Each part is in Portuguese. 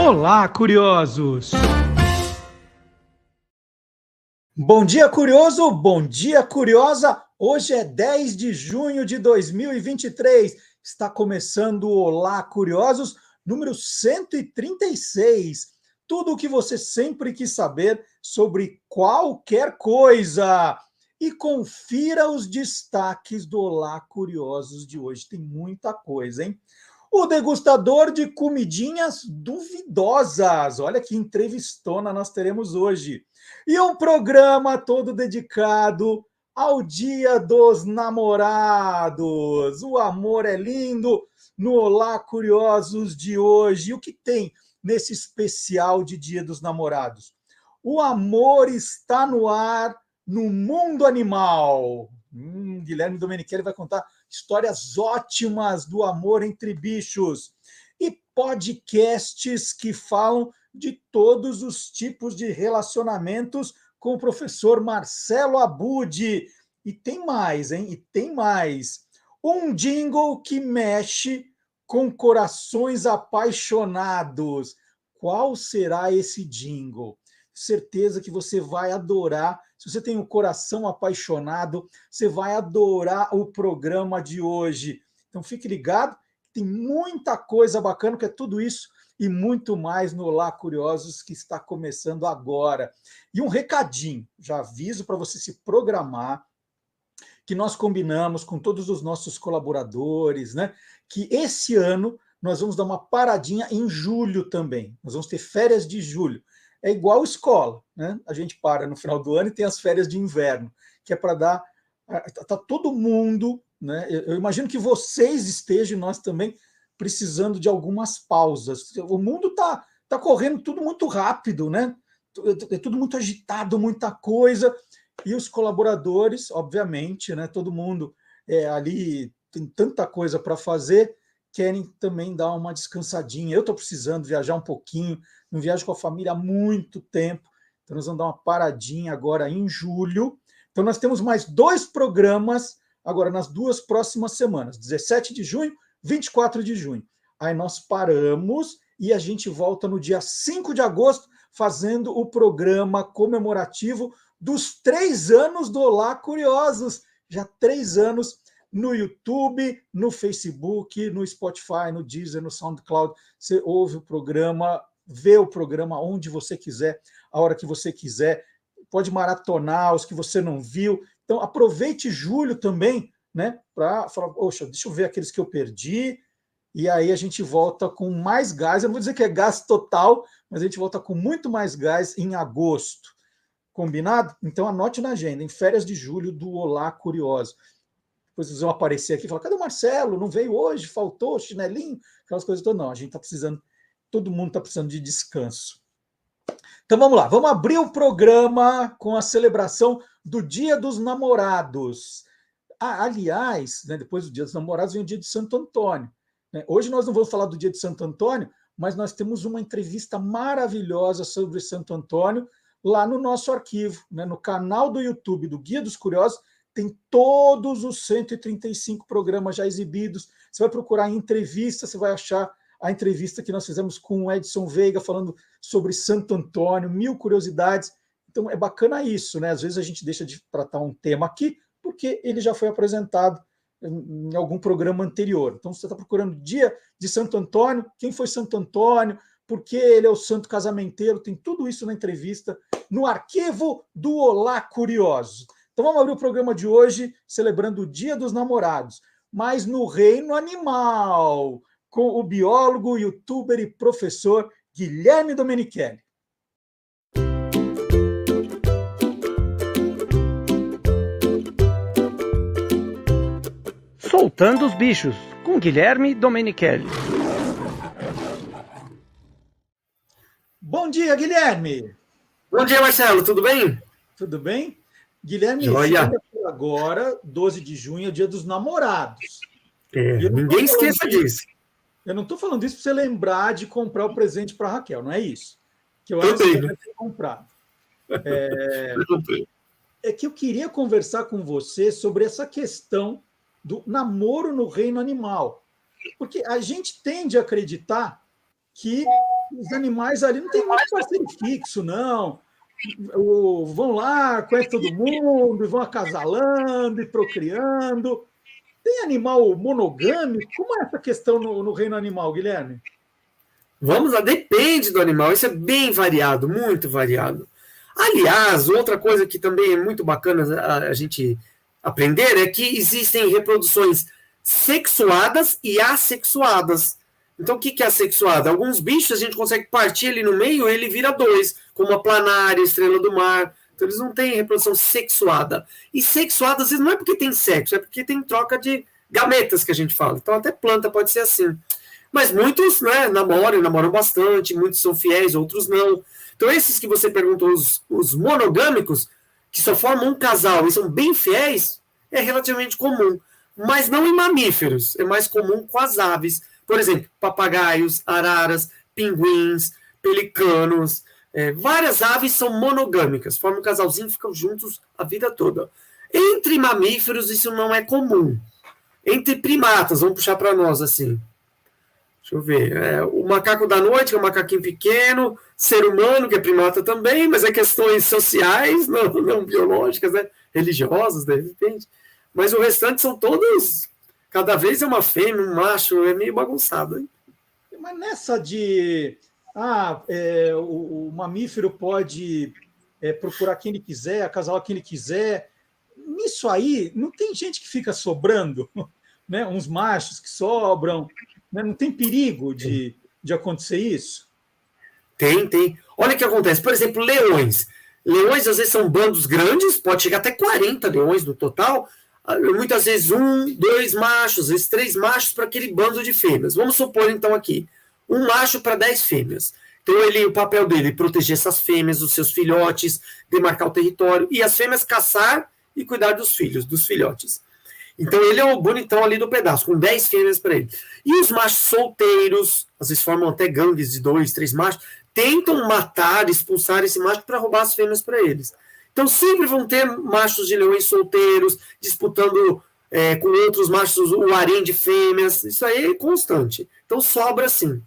Olá, curiosos! Bom dia, curioso! Bom dia, curiosa! Hoje é 10 de junho de 2023. Está começando o Olá, curiosos, número 136. Tudo o que você sempre quis saber sobre qualquer coisa. E confira os destaques do Olá, curiosos de hoje. Tem muita coisa, hein? O degustador de comidinhas duvidosas. Olha que entrevistona nós teremos hoje. E um programa todo dedicado ao Dia dos Namorados. O amor é lindo no Olá Curiosos de hoje. E o que tem nesse especial de Dia dos Namorados? O amor está no ar no mundo animal. Guilherme Domenichelli vai contar histórias ótimas do amor entre bichos e podcasts que falam de todos os tipos de relacionamentos com o professor Marcelo Abud. E tem mais, hein? E tem mais. Um jingle que mexe com corações apaixonados. Qual será esse jingle? Certeza que você vai adorar. Se você tem um coração apaixonado, você vai adorar o programa de hoje. Então fique ligado, tem muita coisa bacana, que é tudo isso e muito mais no Olá Curiosos, que está começando agora. E um recadinho, já aviso para você se programar, que nós combinamos com todos os nossos colaboradores, né, que esse ano nós vamos dar uma paradinha em julho também. Nós vamos ter férias de julho. É igual escola, né? A gente para no final do ano e tem as férias de inverno, que é para dar. Tá todo mundo, né? Eu imagino que vocês estejam, nós também, precisando de algumas pausas. O mundo tá correndo tudo muito rápido, né? É tudo muito agitado, muita coisa. E os colaboradores, obviamente, né? Todo mundo ali tem tanta coisa para fazer, querem também dar uma descansadinha. Eu estou precisando viajar um pouquinho, não viajo com a família há muito tempo, então nós vamos dar uma paradinha agora em julho. Então nós temos mais 2 programas agora nas 2 próximas semanas, 17 de junho, 24 de junho. Aí nós paramos e a gente volta no dia 5 de agosto, fazendo o programa comemorativo dos 3 anos do Olá Curiosos. Já 3 anos no YouTube, no Facebook, no Spotify, no Deezer, no SoundCloud. Você ouve o programa, vê o programa onde você quiser, a hora que você quiser. Pode maratonar os que você não viu. Então, aproveite julho também, né, para falar, poxa, deixa eu ver aqueles que eu perdi. E aí a gente volta com mais gás. Eu não vou dizer que é gás total, mas a gente volta com muito mais gás em agosto. Combinado? Então anote na agenda, em férias de julho do Olá Curioso. Depois vocês vão aparecer aqui e falar, cadê o Marcelo? Não veio hoje? Faltou chinelinho? Aquelas coisas todas. Não, a gente está precisando, todo mundo está precisando de descanso. Então vamos lá, vamos abrir o programa com a celebração do Dia dos Namorados. Aliás, né, depois do Dia dos Namorados vem o Dia de Santo Antônio. Né? Hoje nós não vamos falar do Dia de Santo Antônio, mas nós temos uma entrevista maravilhosa sobre Santo Antônio lá no nosso arquivo, né, no canal do YouTube do Guia dos Curiosos. Tem todos os 135 programas já exibidos. Você vai procurar em entrevista, você vai achar a entrevista que nós fizemos com o Edson Veiga, falando sobre Santo Antônio, 1000 curiosidades. Então é bacana isso, né? Às vezes a gente deixa de tratar um tema aqui, porque ele já foi apresentado em algum programa anterior. Então você está procurando Dia de Santo Antônio, quem foi Santo Antônio, por que ele é o santo casamenteiro, tem tudo isso na entrevista, no arquivo do Olá Curiosos. Então vamos abrir o programa de hoje celebrando o Dia dos Namorados, mas no reino animal, com o biólogo, youtuber e professor Guilherme Domenichelli. Soltando os bichos, com Guilherme Domenichelli. Bom dia, Guilherme! Bom dia, Marcelo, tudo bem? Tudo bem? Guilherme, Joia. agora, 12 de junho, é o Dia dos Namorados. Ninguém esqueça disso. Eu não estou falando isso para você lembrar de comprar o presente para a Raquel, não é isso. Que eu acho Também, que você ter comprado. É que eu queria conversar com você sobre essa questão do namoro no reino animal. Porque a gente tende a acreditar que os animais ali não tem muito parceiro fixo, não. Vão lá, conhece todo mundo, e vão acasalando e procriando. Tem animal monogâmico? Como é essa questão no reino animal, Guilherme? Vamos lá, depende do animal, isso é bem variado, muito variado. Aliás, outra coisa que também é muito bacana a gente aprender é que existem reproduções sexuadas e assexuadas. Então, o que é assexuada? Alguns bichos a gente consegue partir ali no meio e ele vira dois, como a planária, a estrela do mar. Então, eles não têm reprodução sexuada. E sexuada, às vezes, não é porque tem sexo, é porque tem troca de gametas, que a gente fala. Então, até planta pode ser assim. Mas muitos, né, namoram bastante, muitos são fiéis, outros não. Então, esses que você perguntou, os monogâmicos, que só formam um casal e são bem fiéis, é relativamente comum. Mas não em mamíferos, é mais comum com as aves. Por exemplo, papagaios, araras, pinguins, pelicanos. Várias aves são monogâmicas, formam um casalzinho e ficam juntos a vida toda. Entre mamíferos, isso não é comum. Entre primatas, vamos puxar para nós assim. Deixa eu ver. O macaco da noite, que é um macaquinho pequeno, ser humano, que é primata também, mas é questões sociais, não biológicas, né? Religiosas, de repente. Mas o restante são todos. Cada vez é uma fêmea, um macho, é meio bagunçado. Hein? Mas nessa de. O mamífero pode procurar quem ele quiser, acasalar quem ele quiser. Nisso aí, não tem gente que fica sobrando, né? Uns machos que sobram. Né? Não tem perigo de acontecer isso? Tem. Olha o que acontece. Por exemplo, leões. Leões, às vezes, são bandos grandes, pode chegar até 40 leões no total. Muitas vezes 1, 2 machos, às vezes 3 machos para aquele bando de fêmeas. Vamos supor, então, aqui, um macho para 10 fêmeas. Então, o papel dele é proteger essas fêmeas, os seus filhotes, demarcar o território, e as fêmeas caçar e cuidar dos filhos, dos filhotes. Então, ele é o bonitão ali do pedaço, com 10 fêmeas para ele. E os machos solteiros, às vezes formam até gangues de 2, 3 machos, tentam matar, expulsar esse macho para roubar as fêmeas para eles. Então, sempre vão ter machos de leões solteiros, disputando com outros machos o harém de fêmeas. Isso aí é constante. Então, sobra sim.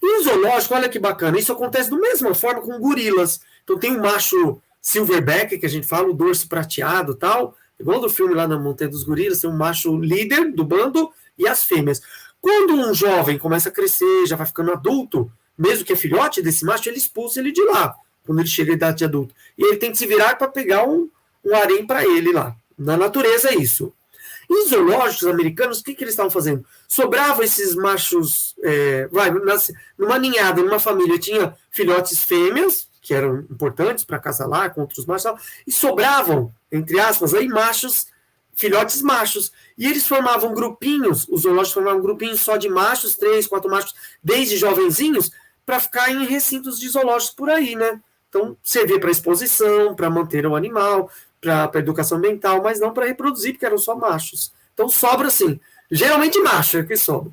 E o zoológico, olha que bacana, isso acontece da mesma forma com gorilas. Então, tem um macho silverback, que a gente fala, o dorso prateado e tal, igual do filme lá na Montanha dos Gorilas, tem um macho líder do bando e as fêmeas. Quando um jovem começa a crescer, já vai ficando adulto, mesmo que é filhote desse macho, ele expulsa ele de lá, quando ele chega à idade de adulto. E ele tem que se virar para pegar um harém para ele lá. Na natureza é isso. E os zoológicos americanos, o que eles estavam fazendo? Sobravam esses machos, numa ninhada, numa família, tinha filhotes fêmeas, que eram importantes para acasalar com outros machos, e sobravam, entre aspas, aí machos, filhotes machos. E eles formavam grupinhos, os zoológicos formavam grupinhos só de machos, 3, 4 machos, desde jovenzinhos, para ficar em recintos de zoológicos por aí, né? Então, servia para exposição, para manter o animal, para educação ambiental, mas não para reproduzir, porque eram só machos. Então, sobra assim. Geralmente macho é que sobra.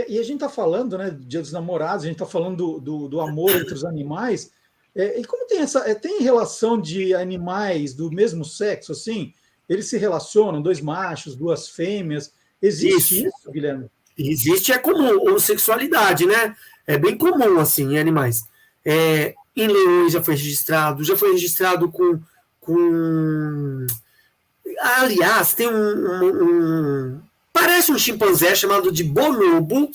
E a gente está falando, né, Dia dos Namorados, a gente está falando do amor entre os animais. E como tem relação de animais do mesmo sexo, assim? Eles se relacionam, 2 machos, 2 fêmeas. Existe isso, Guilherme? Existe, é comum, homossexualidade, né? É bem comum, assim, em animais. Em leões já foi registrado com... Aliás, tem parece um chimpanzé chamado de bonobo.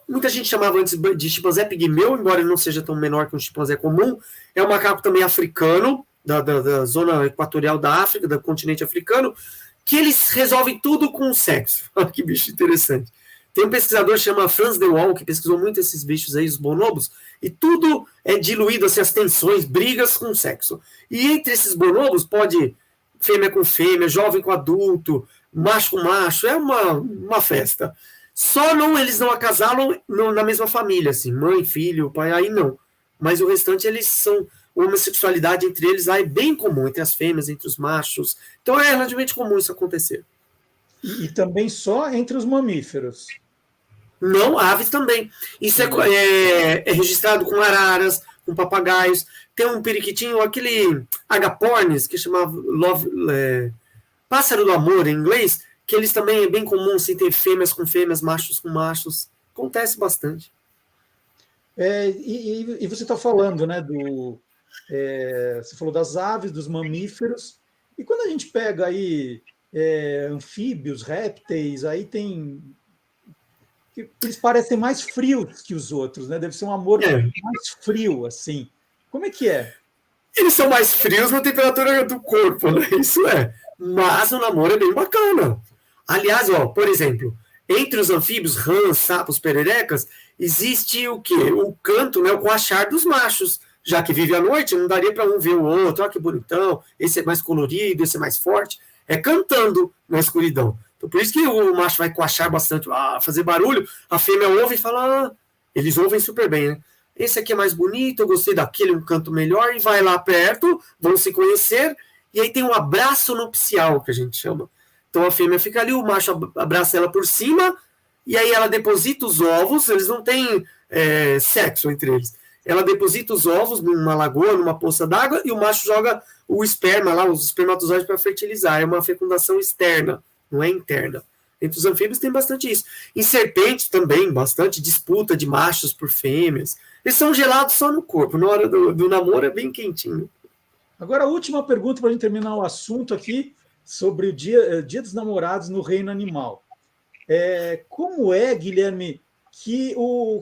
Muita gente chamava antes de chimpanzé pigmeu, embora ele não seja tão menor que um chimpanzé comum. É um macaco também africano, da zona equatorial da África, do continente africano, que eles resolvem tudo com o sexo. Olha que bicho interessante. Tem um pesquisador que chama Franz de Waal, que pesquisou muito esses bichos aí, os bonobos, e tudo é diluído, assim, as tensões, brigas com sexo. E entre esses bonobos pode fêmea com fêmea, jovem com adulto, macho com macho, é uma festa. Só eles não acasalam na mesma família, assim, mãe, filho, pai, aí não. Mas o restante, eles são... A homossexualidade entre eles lá é bem comum, entre as fêmeas, entre os machos. Então é relativamente comum isso acontecer. E também só entre os mamíferos? Não, aves também. Isso é registrado com araras, com papagaios. Tem um periquitinho, aquele agapornis, que chamava pássaro do amor em inglês, que eles também é bem comum, assim, ter fêmeas com fêmeas, machos com machos. Acontece bastante. E você está falando, né, você falou das aves, dos mamíferos, e quando a gente pega aí anfíbios, répteis, aí tem que eles parecem mais frios que os outros, né? Deve ser um amor É. mais frio, assim. Como é que é? Eles são mais frios na temperatura do corpo, né? Isso é. Mas o namoro é bem bacana. Aliás, ó, por exemplo, entre os anfíbios, rãs, sapos, pererecas, existe o quê? O canto, né? O coachar dos machos. Já que vive à noite, não daria para um ver o outro. Olha que bonitão, esse é mais colorido, esse é mais forte. É cantando na escuridão. Então, por isso que o macho vai coachar bastante, fazer barulho, a fêmea ouve e fala, eles ouvem super bem, né? Esse aqui é mais bonito, eu gostei daquele, um canto melhor, e vai lá perto, vão se conhecer, e aí tem um abraço nupcial, que a gente chama. Então a fêmea fica ali, o macho abraça ela por cima, e aí ela deposita os ovos, eles não têm sexo entre eles. Ela deposita os ovos numa lagoa, numa poça d'água, e o macho joga o esperma lá, os espermatozoides para fertilizar. É uma fecundação externa, não é interna. Entre os anfíbios tem bastante isso. Em serpentes também, bastante disputa de machos por fêmeas. Eles são gelados só no corpo, na hora do namoro é bem quentinho. Agora, a última pergunta para a gente terminar o assunto aqui sobre o Dia dos Namorados no reino animal. Como é, Guilherme,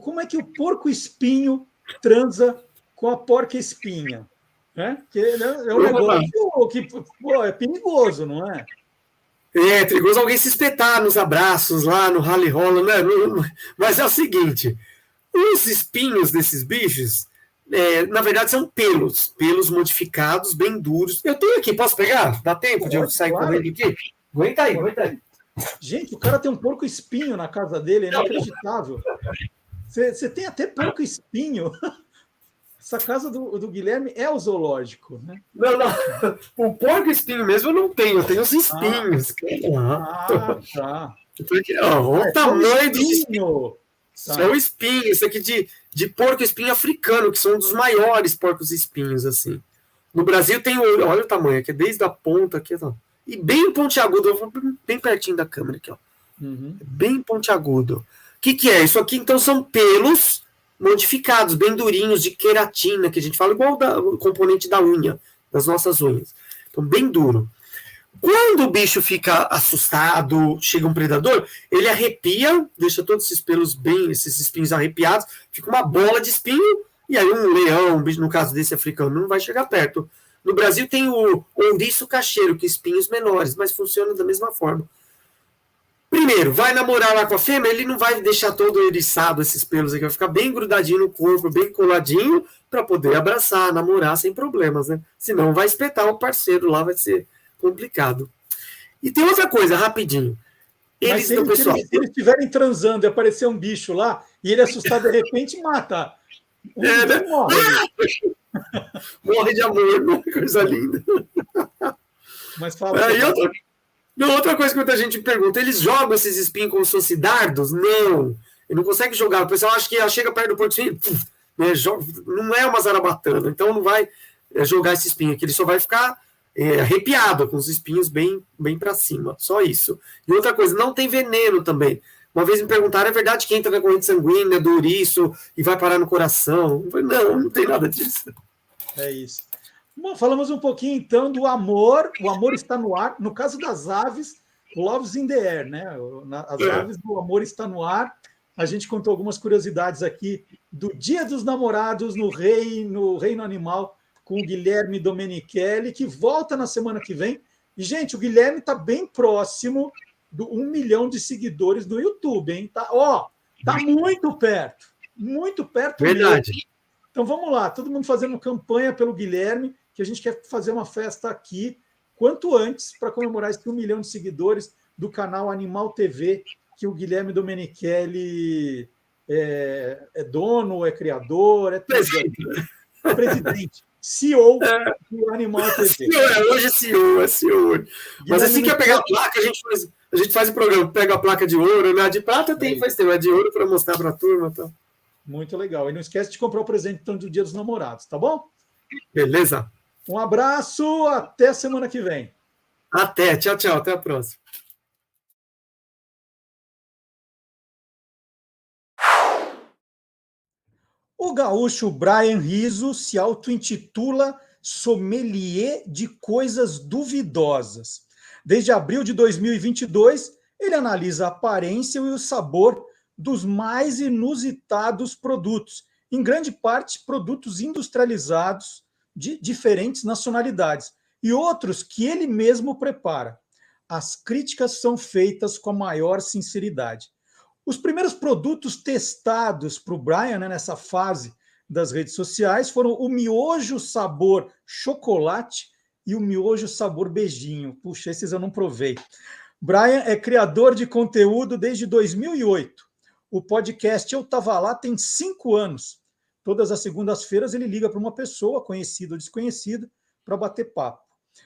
como é que o porco-espinho transa com a porca-espinha? Porque é um negócio que é perigoso, não é? É perigoso alguém se espetar nos abraços lá, no rally rola, né? Mas é o seguinte, os espinhos desses bichos, na verdade, são pelos modificados, bem duros. Eu tenho aqui, posso pegar? Dá tempo de eu sair correndo aqui? Aguenta aí. Gente, o cara tem um porco-espinho na casa dele, é inacreditável. Você tem até porco-espinho. Essa casa do Guilherme é o zoológico, né? Não. O porco-espinho mesmo eu não tenho, eu tenho os espinhos. Tá. Porque, o tamanho do espinho. Tá. Só o espinho, isso aqui de porco-espinho africano, que são um dos maiores porcos-espinhos, assim. No Brasil tem, olha o tamanho, que é desde a ponta aqui, ó, e bem pontiagudo, bem pertinho da câmera aqui, ó. Bem pontiagudo. O que é? Isso aqui, então, são pelos modificados, bem durinhos, de queratina, que a gente fala igual o componente da unha, das nossas unhas. Então, bem duro. Quando o bicho fica assustado, chega um predador, ele arrepia, deixa todos esses pelos esses espinhos arrepiados, fica uma bola de espinho, e aí um leão, no caso desse africano, não vai chegar perto. No Brasil tem o ouriço cacheiro, que é espinhos menores, mas funciona da mesma forma. Primeiro, vai namorar lá com a fêmea, ele não vai deixar todo eriçado esses pelos aqui, vai ficar bem grudadinho no corpo, bem coladinho, para poder abraçar, namorar sem problemas, né? Senão vai espetar o parceiro lá, vai ser complicado. E tem outra coisa, rapidinho. Mas se eles estiverem transando e aparecer um bicho lá, e ele assustado de repente mata. Né? Morre de amor, coisa linda. Mas fala. Outra coisa que muita gente me pergunta, eles jogam esses espinhos como se fossem dardos? Não. Ele não consegue jogar. O pessoal acha que ela chega perto do porco-espinho, né, não é uma zarabatana, então não vai jogar esse espinho aqui, ele só vai ficar arrepiado, com os espinhos bem para cima. Só isso. E outra coisa, não tem veneno também. Uma vez me perguntaram, é verdade que entra na corrente sanguínea do ouriço e vai parar no coração? Eu falei, não tem nada disso. É isso. Bom, falamos um pouquinho, então, do amor. O amor está no ar. No caso das aves, Love's in the air, né? As aves do amor está no ar. A gente contou algumas curiosidades aqui do Dia dos Namorados no Reino Animal com o Guilherme Domenichelli, que volta na semana que vem. E, gente, o Guilherme está bem próximo do 1 milhão de seguidores no YouTube, hein? Tá muito perto. Muito perto Verdade. mesmo. Então, vamos lá. Todo mundo fazendo campanha pelo Guilherme, que a gente quer fazer uma festa aqui quanto antes para comemorar esse 1 milhão de seguidores do canal Animal TV, que o Guilherme Domenichelli é dono, é criador, é presidente, CEO do Animal TV. Hoje é CEO. Mas assim que eu pegar a placa, a gente faz o programa, pega a placa de ouro, né? A de prata tem, faz tempo, a de ouro para mostrar para a turma. Tá? Muito legal. E não esquece de comprar o presente então, do Dia dos Namorados, tá bom? Beleza. Um abraço, até semana que vem. Até, tchau, até a próxima. O gaúcho Brian Rizzo se auto-intitula sommelier de coisas duvidosas. Desde abril de 2022, ele analisa a aparência e o sabor dos mais inusitados produtos, em grande parte produtos industrializados de diferentes nacionalidades, e outros que ele mesmo prepara. As críticas são feitas com a maior sinceridade. Os primeiros produtos testados para o Brian, né, nessa fase das redes sociais, foram o miojo sabor chocolate e o miojo sabor beijinho. Puxa, esses eu não provei. Brian é criador de conteúdo desde 2008. O podcast Eu Tava Lá tem 5 anos. Todas as segundas-feiras ele liga para uma pessoa, conhecida ou desconhecida, para bater papo.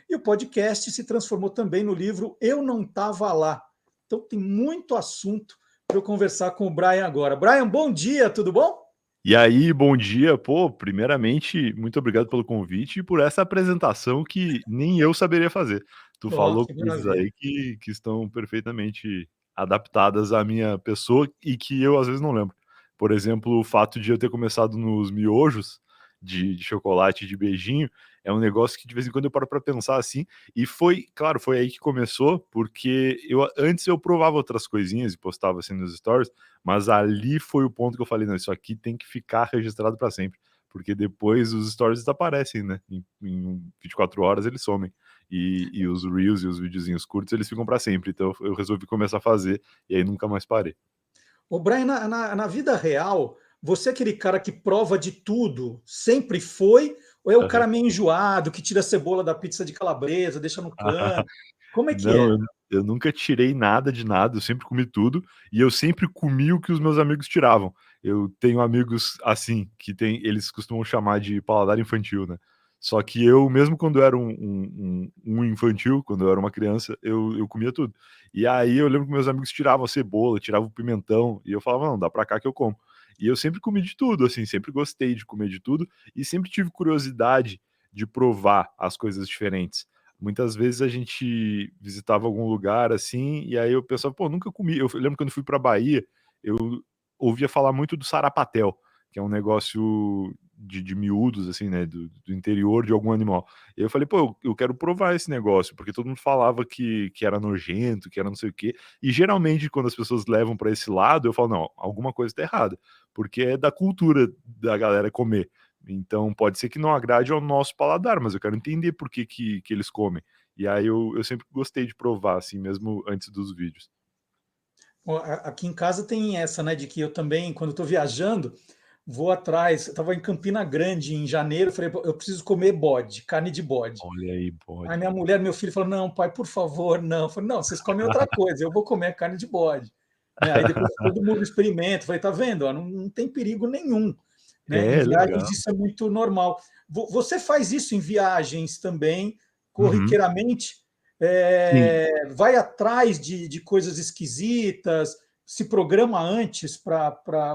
E o podcast se transformou também no livro Eu Não Tava Lá. Então tem muito assunto para eu conversar com o Brian agora. Brian, bom dia, tudo bom? E aí, bom dia. Pô, primeiramente, muito obrigado pelo convite e por essa apresentação que nem eu saberia fazer. Tu Oh, falou que coisas maravilha. aí que estão perfeitamente adaptadas à minha pessoa e que eu às vezes não lembro. Por exemplo, o fato de eu ter começado nos miojos de chocolate e de beijinho é um negócio que de vez em quando eu paro para pensar assim. E foi, claro, foi aí que começou, porque antes eu provava outras coisinhas e postava assim nos stories, mas ali foi o ponto que eu falei, não, isso aqui tem que ficar registrado para sempre, porque depois os stories desaparecem, né? Em 24 horas eles somem. E os reels e os videozinhos curtos, eles ficam para sempre. Então eu resolvi começar a fazer e aí nunca mais parei. O Brian, na vida real, você é aquele cara que prova de tudo, sempre foi? Ou é o cara Aham. meio enjoado, que tira a cebola da pizza de calabresa, deixa no canto? Como é que Não, é? eu nunca tirei nada de nada, eu sempre comi tudo, e eu sempre comi o que os meus amigos tiravam. Eu tenho amigos assim, eles costumam chamar de paladar infantil, né. Só que eu, mesmo quando eu era um infantil, quando eu era uma criança, eu comia tudo. E aí eu lembro que meus amigos tiravam a cebola, tiravam o pimentão, e eu falava: "Não, dá pra cá que eu como". E eu sempre comi de tudo, assim, sempre gostei de comer de tudo, e sempre tive curiosidade de provar as coisas diferentes. Muitas vezes a gente visitava algum lugar, assim, e aí eu pensava: "Pô, nunca comi". Eu lembro quando eu fui pra Bahia, eu ouvia falar muito do sarapatel, que é um negócio de miúdos, assim, né, do interior de algum animal. E aí eu falei: "Pô, eu quero provar esse negócio", porque todo mundo falava que era nojento, que era não sei o quê. E geralmente quando as pessoas levam pra esse lado, eu falo: "Não, alguma coisa tá errada", porque é da cultura da galera comer. Então pode ser que não agrade ao nosso paladar, mas eu quero entender por que eles comem. E aí eu sempre gostei de provar, assim, mesmo antes dos vídeos. Ó, aqui em casa tem essa, né, de que eu também, quando estou viajando, vou atrás. Eu estava em Campina Grande em janeiro, falei, "Pô, eu preciso comer bode, carne de bode." Olha aí, Aí bode. minha mulher, meu filho falou, não, pai, por favor, não. Eu falei, não, vocês comem outra coisa, eu vou comer carne de bode. Né? Aí depois todo mundo experimenta. Eu falei, tá vendo? Ó, não tem perigo nenhum. Né? Em É, viagens legal. isso é muito normal. Você faz isso em viagens também, Uhum. corriqueiramente? Sim. Vai atrás de coisas esquisitas, se programa antes para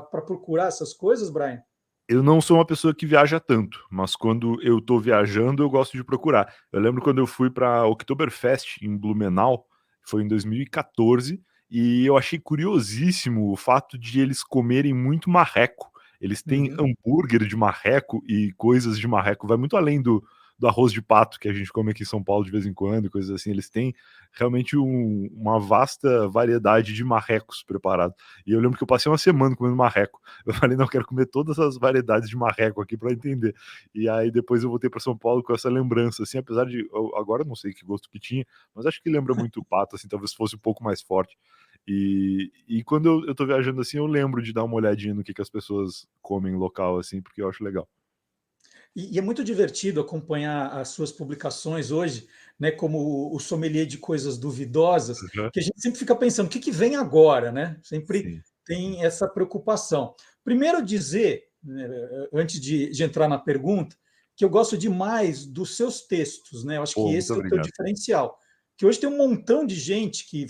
procurar essas coisas, Brian? Eu não sou uma pessoa que viaja tanto, mas quando eu tô viajando, eu gosto de procurar. Eu lembro quando eu fui pra Oktoberfest em Blumenau, foi em 2014, e eu achei curiosíssimo o fato de eles comerem muito marreco. Eles têm Uhum. hambúrguer de marreco e coisas de marreco, vai muito além do arroz de pato que a gente come aqui em São Paulo de vez em quando e coisas assim. Eles têm realmente uma vasta variedade de marrecos preparados. E eu lembro que eu passei uma semana comendo marreco. Eu falei: "Não, eu quero comer todas as variedades de marreco aqui para entender". E aí depois eu voltei para São Paulo com essa lembrança, assim, apesar de eu agora eu não sei que gosto que tinha, mas acho que lembra muito o pato, assim, talvez fosse um pouco mais forte. E quando eu tô viajando, assim, eu lembro de dar uma olhadinha no que as pessoas comem local, assim, porque eu acho legal. E é muito divertido acompanhar as suas publicações hoje, né, como o sommelier de coisas duvidosas, Aham. que a gente sempre fica pensando, o que vem agora, né? Sempre Sim, sim. tem essa preocupação. Primeiro dizer, né, antes de entrar na pergunta, que eu gosto demais dos seus textos, né? Eu acho que Pô, muito esse é o teu obrigado. diferencial. Que hoje tem um montão de gente que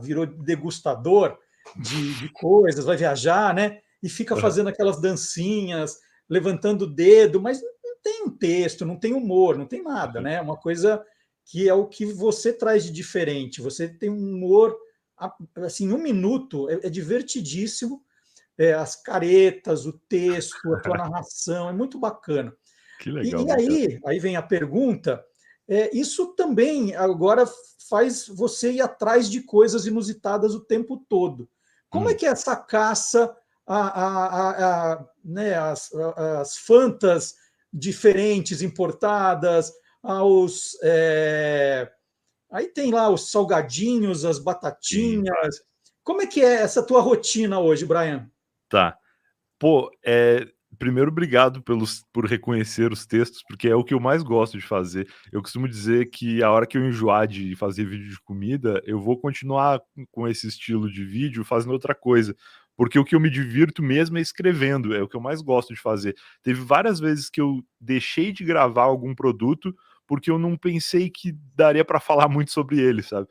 virou degustador de coisas, vai viajar, né? E fica Aham. fazendo aquelas dancinhas, levantando o dedo, mas tem um texto, não tem humor, não tem nada, Aham. né? É uma coisa que é o que você traz de diferente. Você tem um humor, assim, um minuto, é divertidíssimo. as caretas, o texto, a tua narração, é muito bacana. Que legal, E obrigado. aí vem a pergunta, isso também agora faz você ir atrás de coisas inusitadas o tempo todo. Como é Hum. que é essa caça né, as fantas diferentes, importadas, aos... aí tem lá os salgadinhos, as Sim. batatinhas. Como é que é essa tua rotina hoje, Brian? Tá. Pô, primeiro obrigado por reconhecer os textos, porque é o que eu mais gosto de fazer. Eu costumo dizer que a hora que eu enjoar de fazer vídeo de comida, eu vou continuar com esse estilo de vídeo fazendo outra coisa, porque o que eu me divirto mesmo é escrevendo, é o que eu mais gosto de fazer. Teve várias vezes que eu deixei de gravar algum produto, porque eu não pensei que daria para falar muito sobre ele, sabe.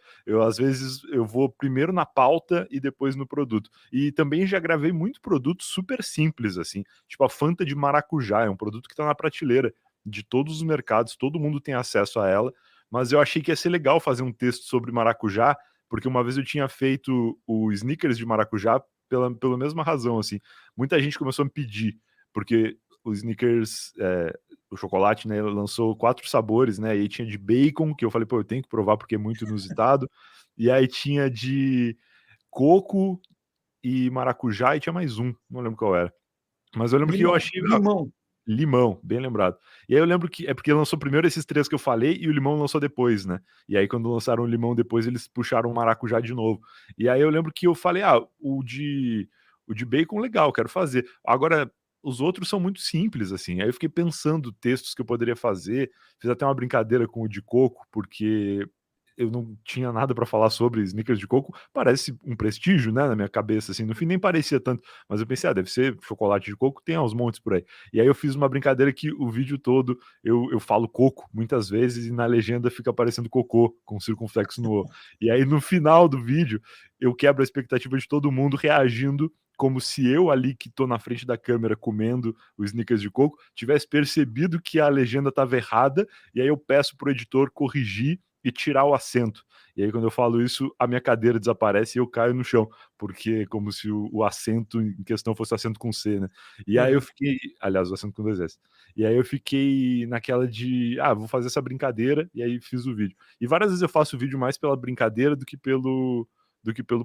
Às vezes, eu vou primeiro na pauta e depois no produto. E também já gravei muito produto super simples, assim, tipo a Fanta de maracujá, é um produto que tá na prateleira de todos os mercados, todo mundo tem acesso a ela, mas eu achei que ia ser legal fazer um texto sobre maracujá, porque uma vez eu tinha feito o Snickers de maracujá pela mesma razão, assim. Muita gente começou a me pedir, porque o Snickers, o chocolate, né, lançou 4 sabores, né, e aí tinha de bacon, que eu falei: "Pô, eu tenho que provar porque é muito inusitado", e aí tinha de coco e maracujá e tinha mais um, não lembro qual era. Mas eu lembro que eu Limão, achei limão. limão, bem lembrado. E aí eu lembro que é porque lançou primeiro esses 3 que eu falei e o limão lançou depois, né. E aí quando lançaram o limão depois, eles puxaram o maracujá de novo. E aí eu lembro que eu falei: "Ah, o de bacon legal, quero fazer". Agora, os outros são muito simples, assim. Aí eu fiquei pensando textos que eu poderia fazer, fiz até uma brincadeira com o de coco, porque eu não tinha nada pra falar sobre Snickers de coco, parece um prestígio, né, na minha cabeça, assim, no fim nem parecia tanto, mas eu pensei: "Ah, deve ser chocolate de coco, tem aos montes por aí". E aí eu fiz uma brincadeira que o vídeo todo eu falo coco muitas vezes e na legenda fica aparecendo cocô, com circunflexo no "o". E aí no final do vídeo, eu quebro a expectativa de todo mundo reagindo como se eu ali que tô na frente da câmera comendo o Snickers de coco, tivesse percebido que a legenda estava errada, e aí eu peço para o editor corrigir e tirar o acento. E aí quando eu falo isso, a minha cadeira desaparece e eu caio no chão, porque como se o acento em questão fosse acento com C, né. E aí eu É. fiquei aliás, o acento com 2 S. E aí eu fiquei naquela de: "Ah, vou fazer essa brincadeira", e aí fiz o vídeo. E várias vezes eu faço o vídeo mais pela brincadeira do que pelo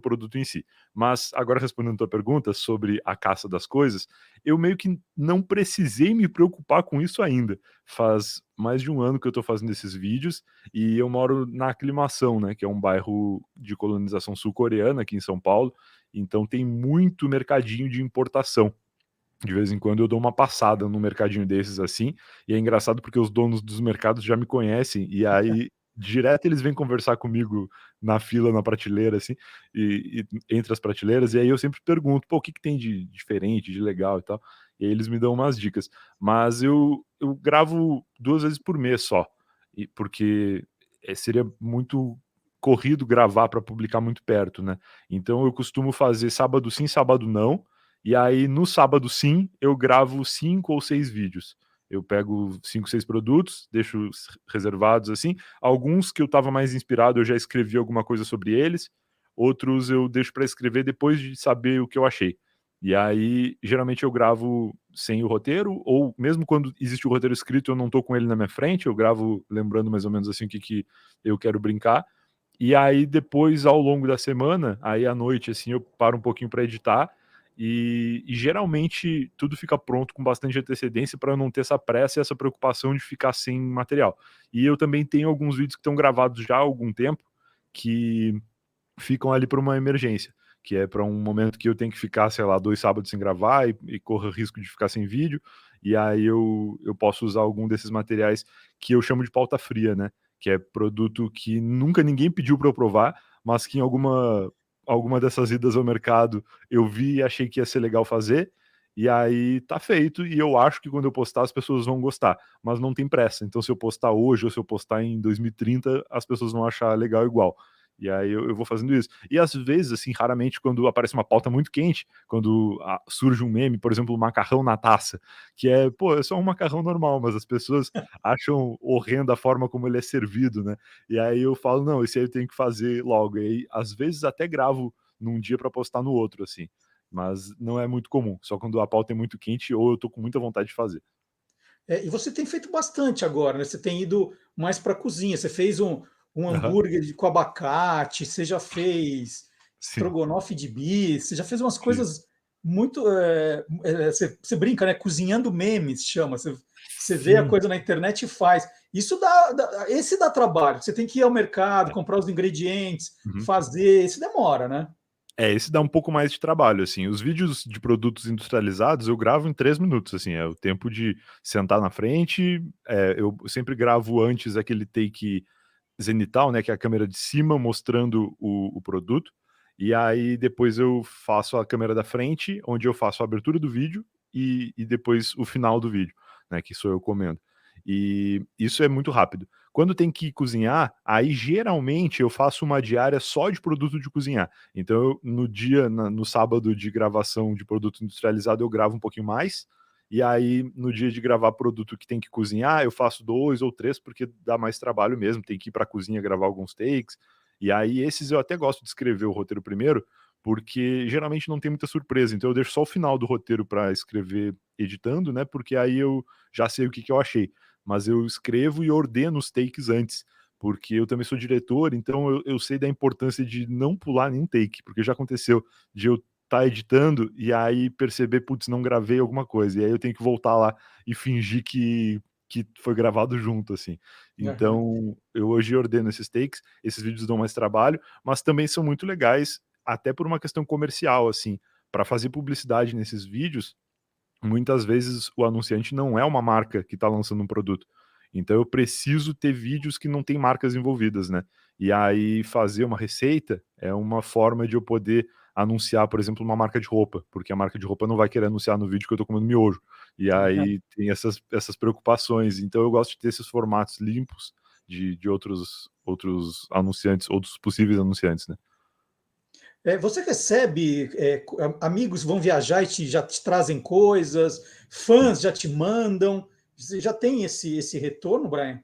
produto em si. Mas agora respondendo a tua pergunta sobre a caça das coisas, eu meio que não precisei me preocupar com isso ainda. Faz mais de 1 ano que eu tô fazendo esses vídeos, e eu moro na Aclimação, né, que é um bairro de colonização sul-coreana aqui em São Paulo, então tem muito mercadinho de importação. De vez em quando eu dou uma passada num mercadinho desses, assim, e é engraçado porque os donos dos mercados já me conhecem, e aí direto eles vêm conversar comigo na fila, na prateleira, assim, e entre as prateleiras, e aí eu sempre pergunto: "Pô, o que que tem de diferente, de legal e tal?". E aí eles me dão umas dicas. Mas eu gravo 2 vezes por mês só, porque, seria muito corrido gravar para publicar muito perto, né. Então eu costumo fazer sábado sim, sábado não, e aí no sábado sim, eu gravo 5 ou 6 vídeos. Eu pego 5, 6 produtos, deixo reservados, assim, alguns que eu estava mais inspirado, eu já escrevi alguma coisa sobre eles, outros eu deixo para escrever depois de saber o que eu achei. E aí, geralmente eu gravo sem o roteiro, ou mesmo quando existe o roteiro escrito, eu não tô com ele na minha frente, eu gravo lembrando mais ou menos, assim, o que que eu quero brincar. E aí depois, ao longo da semana, aí à noite, assim, eu paro um pouquinho para editar, e geralmente tudo fica pronto com bastante antecedência para eu não ter essa pressa e essa preocupação de ficar sem material. E eu também tenho alguns vídeos que estão gravados já há algum tempo, que ficam ali para uma emergência, que é para um momento que eu tenho que ficar, sei lá, 2 sábados sem gravar e corro risco de ficar sem vídeo, e aí eu posso usar algum desses materiais que eu chamo de pauta fria, né, que é produto que nunca ninguém pediu para eu provar, mas que em alguma dessas idas ao mercado eu vi e achei que ia ser legal fazer, e aí tá feito, e eu acho que quando eu postar as pessoas vão gostar, mas não tem pressa, então se eu postar hoje ou se eu postar em 2030, as pessoas vão achar legal igual. E aí eu vou fazendo isso. E às vezes, assim, raramente quando aparece uma pauta muito quente, quando surge um meme, por exemplo, o macarrão na taça, que é, pô, é só um macarrão normal, mas as pessoas acham horrenda a forma como ele é servido, né. E aí eu falo: "Não, esse aí eu tenho que fazer logo". E aí, às vezes, até gravo num dia pra postar no outro, assim. mas não é muito comum. Só quando a pauta é muito quente ou eu tô com muita vontade de fazer. E você tem feito bastante agora, né? Você tem ido mais para a cozinha. Você fez um Aham, hambúrguer com abacate, você já fez sim, estrogonofe de bife, você já fez umas sim. coisas muito. Você brinca, né? Cozinhando memes, chama. Você vê a Sim. coisa na internet e faz. Isso esse dá trabalho. Você tem que ir ao mercado, É. comprar os ingredientes, Uhum. fazer. Isso demora, né? Esse dá um pouco mais de trabalho, assim. Os vídeos de produtos industrializados eu gravo em 3 minutos, assim, é o tempo de sentar na frente, eu sempre gravo antes aquele take zenital, né, que é a câmera de cima mostrando o produto, e aí depois eu faço a câmera da frente, onde eu faço a abertura do vídeo e depois o final do vídeo, né, que sou eu comendo. E isso é muito rápido. Quando tem que cozinhar, aí geralmente eu faço uma diária só de produto de cozinhar. Então, no dia, no sábado de gravação de produto industrializado, eu gravo um pouquinho mais. E aí, no dia de gravar produto que tem que cozinhar, eu faço 2 ou 3, porque dá mais trabalho mesmo, tem que ir para a cozinha gravar alguns takes. E aí, esses eu até gosto de escrever o roteiro primeiro, porque geralmente não tem muita surpresa. Então, eu deixo só o final do roteiro para escrever editando, né? Porque aí eu já sei o que eu achei. Mas eu escrevo e ordeno os takes antes, porque eu também sou diretor, então eu sei da importância de não pular nenhum take, porque já aconteceu de eu estar editando e aí perceber, putz, não gravei alguma coisa, e aí eu tenho que voltar lá e fingir que foi gravado junto, assim. Aham. Então, eu hoje ordeno esses takes, esses vídeos dão mais trabalho, mas também são muito legais, até por uma questão comercial, assim, para fazer publicidade nesses vídeos, muitas vezes o anunciante não é uma marca que está lançando um produto. Então eu preciso ter vídeos que não tem marcas envolvidas, né? E aí fazer uma receita é uma forma de eu poder anunciar, por exemplo, uma marca de roupa, porque a marca de roupa não vai querer anunciar no vídeo que eu tô comendo miojo. E aí tem essas preocupações. Então eu gosto de ter esses formatos limpos de outros anunciantes, outros possíveis anunciantes, né? Você recebe amigos vão viajar e já te trazem coisas, Sim. fãs já te mandam. Você já tem esse retorno, Brian?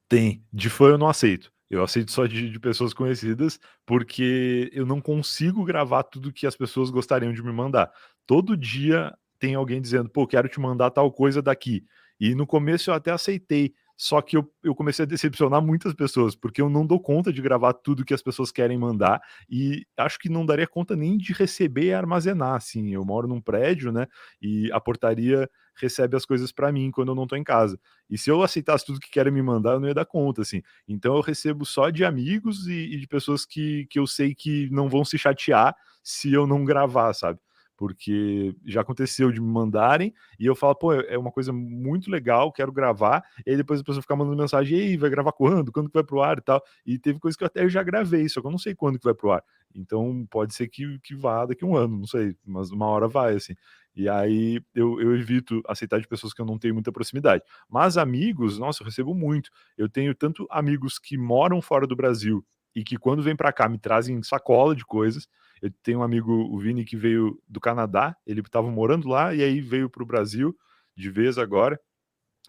Tem. De fã eu não aceito. Eu aceito só de pessoas conhecidas, porque eu não consigo gravar tudo que as pessoas gostariam de me mandar. Todo dia tem alguém dizendo: "Pô, quero te mandar tal coisa daqui". E no começo eu até aceitei, só que eu comecei a decepcionar muitas pessoas, porque eu não dou conta de gravar tudo que as pessoas querem mandar, e acho que não daria conta nem de receber e armazenar, assim. Eu moro num prédio, né, e a portaria recebe as coisas para mim quando eu não tô em casa. E se eu aceitasse tudo que querem me mandar, eu não ia dar conta, assim. Então eu recebo só de amigos e de pessoas que eu sei que não vão se chatear se eu não gravar, sabe? Porque já aconteceu de me mandarem e eu falo, pô, é uma coisa muito legal, quero gravar. E aí depois a pessoa fica mandando mensagem, e aí, vai gravar quando? Quando que vai pro ar e tal? E teve coisa que eu até já gravei, só que eu não sei quando que vai pro ar. Então pode ser que vá daqui a um ano, não sei, mas uma hora vai, assim. E aí eu evito aceitar de pessoas que eu não tenho muita proximidade. Mas amigos, nossa, eu recebo muito. Eu tenho tanto amigos que moram fora do Brasil e que quando vêm para cá me trazem sacola de coisas. Eu tenho um amigo, o Vini, que veio do Canadá, ele estava morando lá e aí veio para o Brasil de vez agora.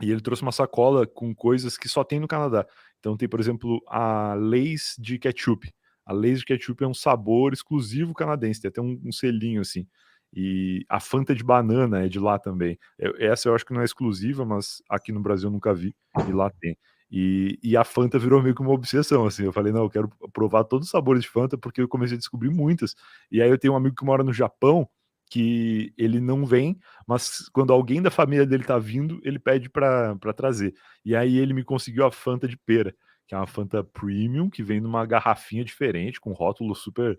E ele trouxe uma sacola com coisas que só tem no Canadá. Então tem, por exemplo, a Lay's de ketchup. A Lay's de ketchup é um sabor exclusivo canadense, tem até um selinho assim. E a Fanta de banana é de lá também. Essa eu acho que não é exclusiva, mas aqui no Brasil eu nunca vi, e lá tem. E a Fanta virou meio que uma obsessão, assim. Eu falei, não, eu quero provar todos os sabores de Fanta, porque eu comecei a descobrir muitas. E aí eu tenho um amigo que mora no Japão, que ele não vem, mas quando alguém da família dele tá vindo, ele pede pra trazer. E aí ele me conseguiu a Fanta de pera, que é uma Fanta Premium, que vem numa garrafinha diferente, com rótulo super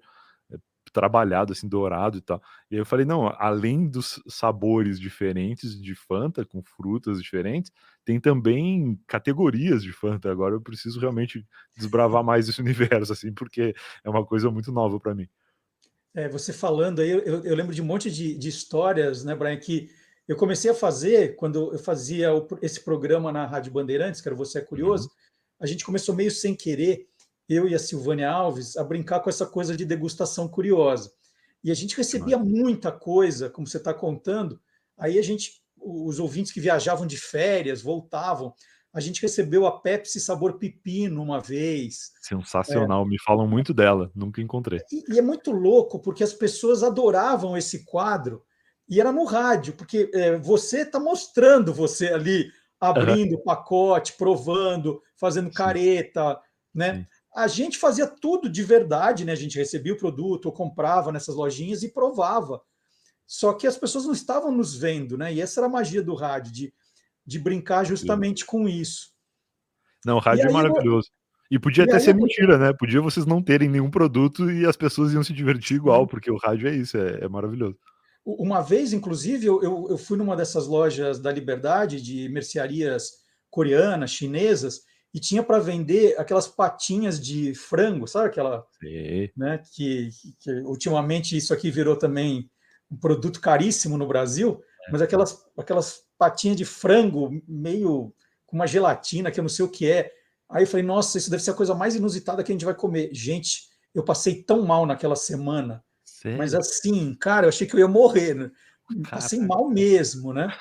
eh, trabalhado, assim, dourado e tal. E aí eu falei, não, além dos sabores diferentes de Fanta, com frutas diferentes, tem também categorias de Fanta. Agora eu preciso realmente desbravar mais esse universo, assim, porque é uma coisa muito nova para mim. Você falando aí, eu lembro de um monte de histórias, né, Brian, que eu comecei a fazer quando eu fazia esse programa na Rádio Bandeirantes, que era Você é Uhum, Curioso. A gente começou meio sem querer, eu e a Silvânia Alves, a brincar com essa coisa de degustação curiosa. E a gente que recebia massa. muita coisa, como você está contando. Aí os ouvintes que viajavam de férias, voltavam. A gente recebeu a Pepsi sabor pepino uma vez. Sensacional, me falam muito dela, nunca encontrei. E é muito louco, porque as pessoas adoravam esse quadro, e era no rádio, porque você está mostrando você ali, Aham, abrindo o pacote, provando, fazendo sim, careta, né? sim. A gente fazia tudo de verdade, né? A gente recebia o produto, ou comprava nessas lojinhas e provava. Só que as pessoas não estavam nos vendo, né? E essa era a magia do rádio, de brincar Incrível. justamente com isso. Não, o E rádio é aí, maravilhoso. E podia e até aí ser mentira, né, podia vocês não terem nenhum produto e as pessoas iam se divertir igual, sim, porque o rádio é isso, é maravilhoso. uma vez, inclusive, eu fui numa dessas lojas da Liberdade, de mercearias coreanas, chinesas, e tinha para vender aquelas patinhas de frango, sabe aquela, Sim, né, que ultimamente isso aqui virou também um produto caríssimo no Brasil, mas é. aquelas patinhas de frango meio com uma gelatina que eu não sei o que é. Aí eu falei, nossa, isso deve ser a coisa mais inusitada que a gente vai comer. Gente, eu passei tão mal naquela semana, mas Sério? assim, cara, eu achei que eu ia morrer, né? Passei Caraca. mal mesmo, né?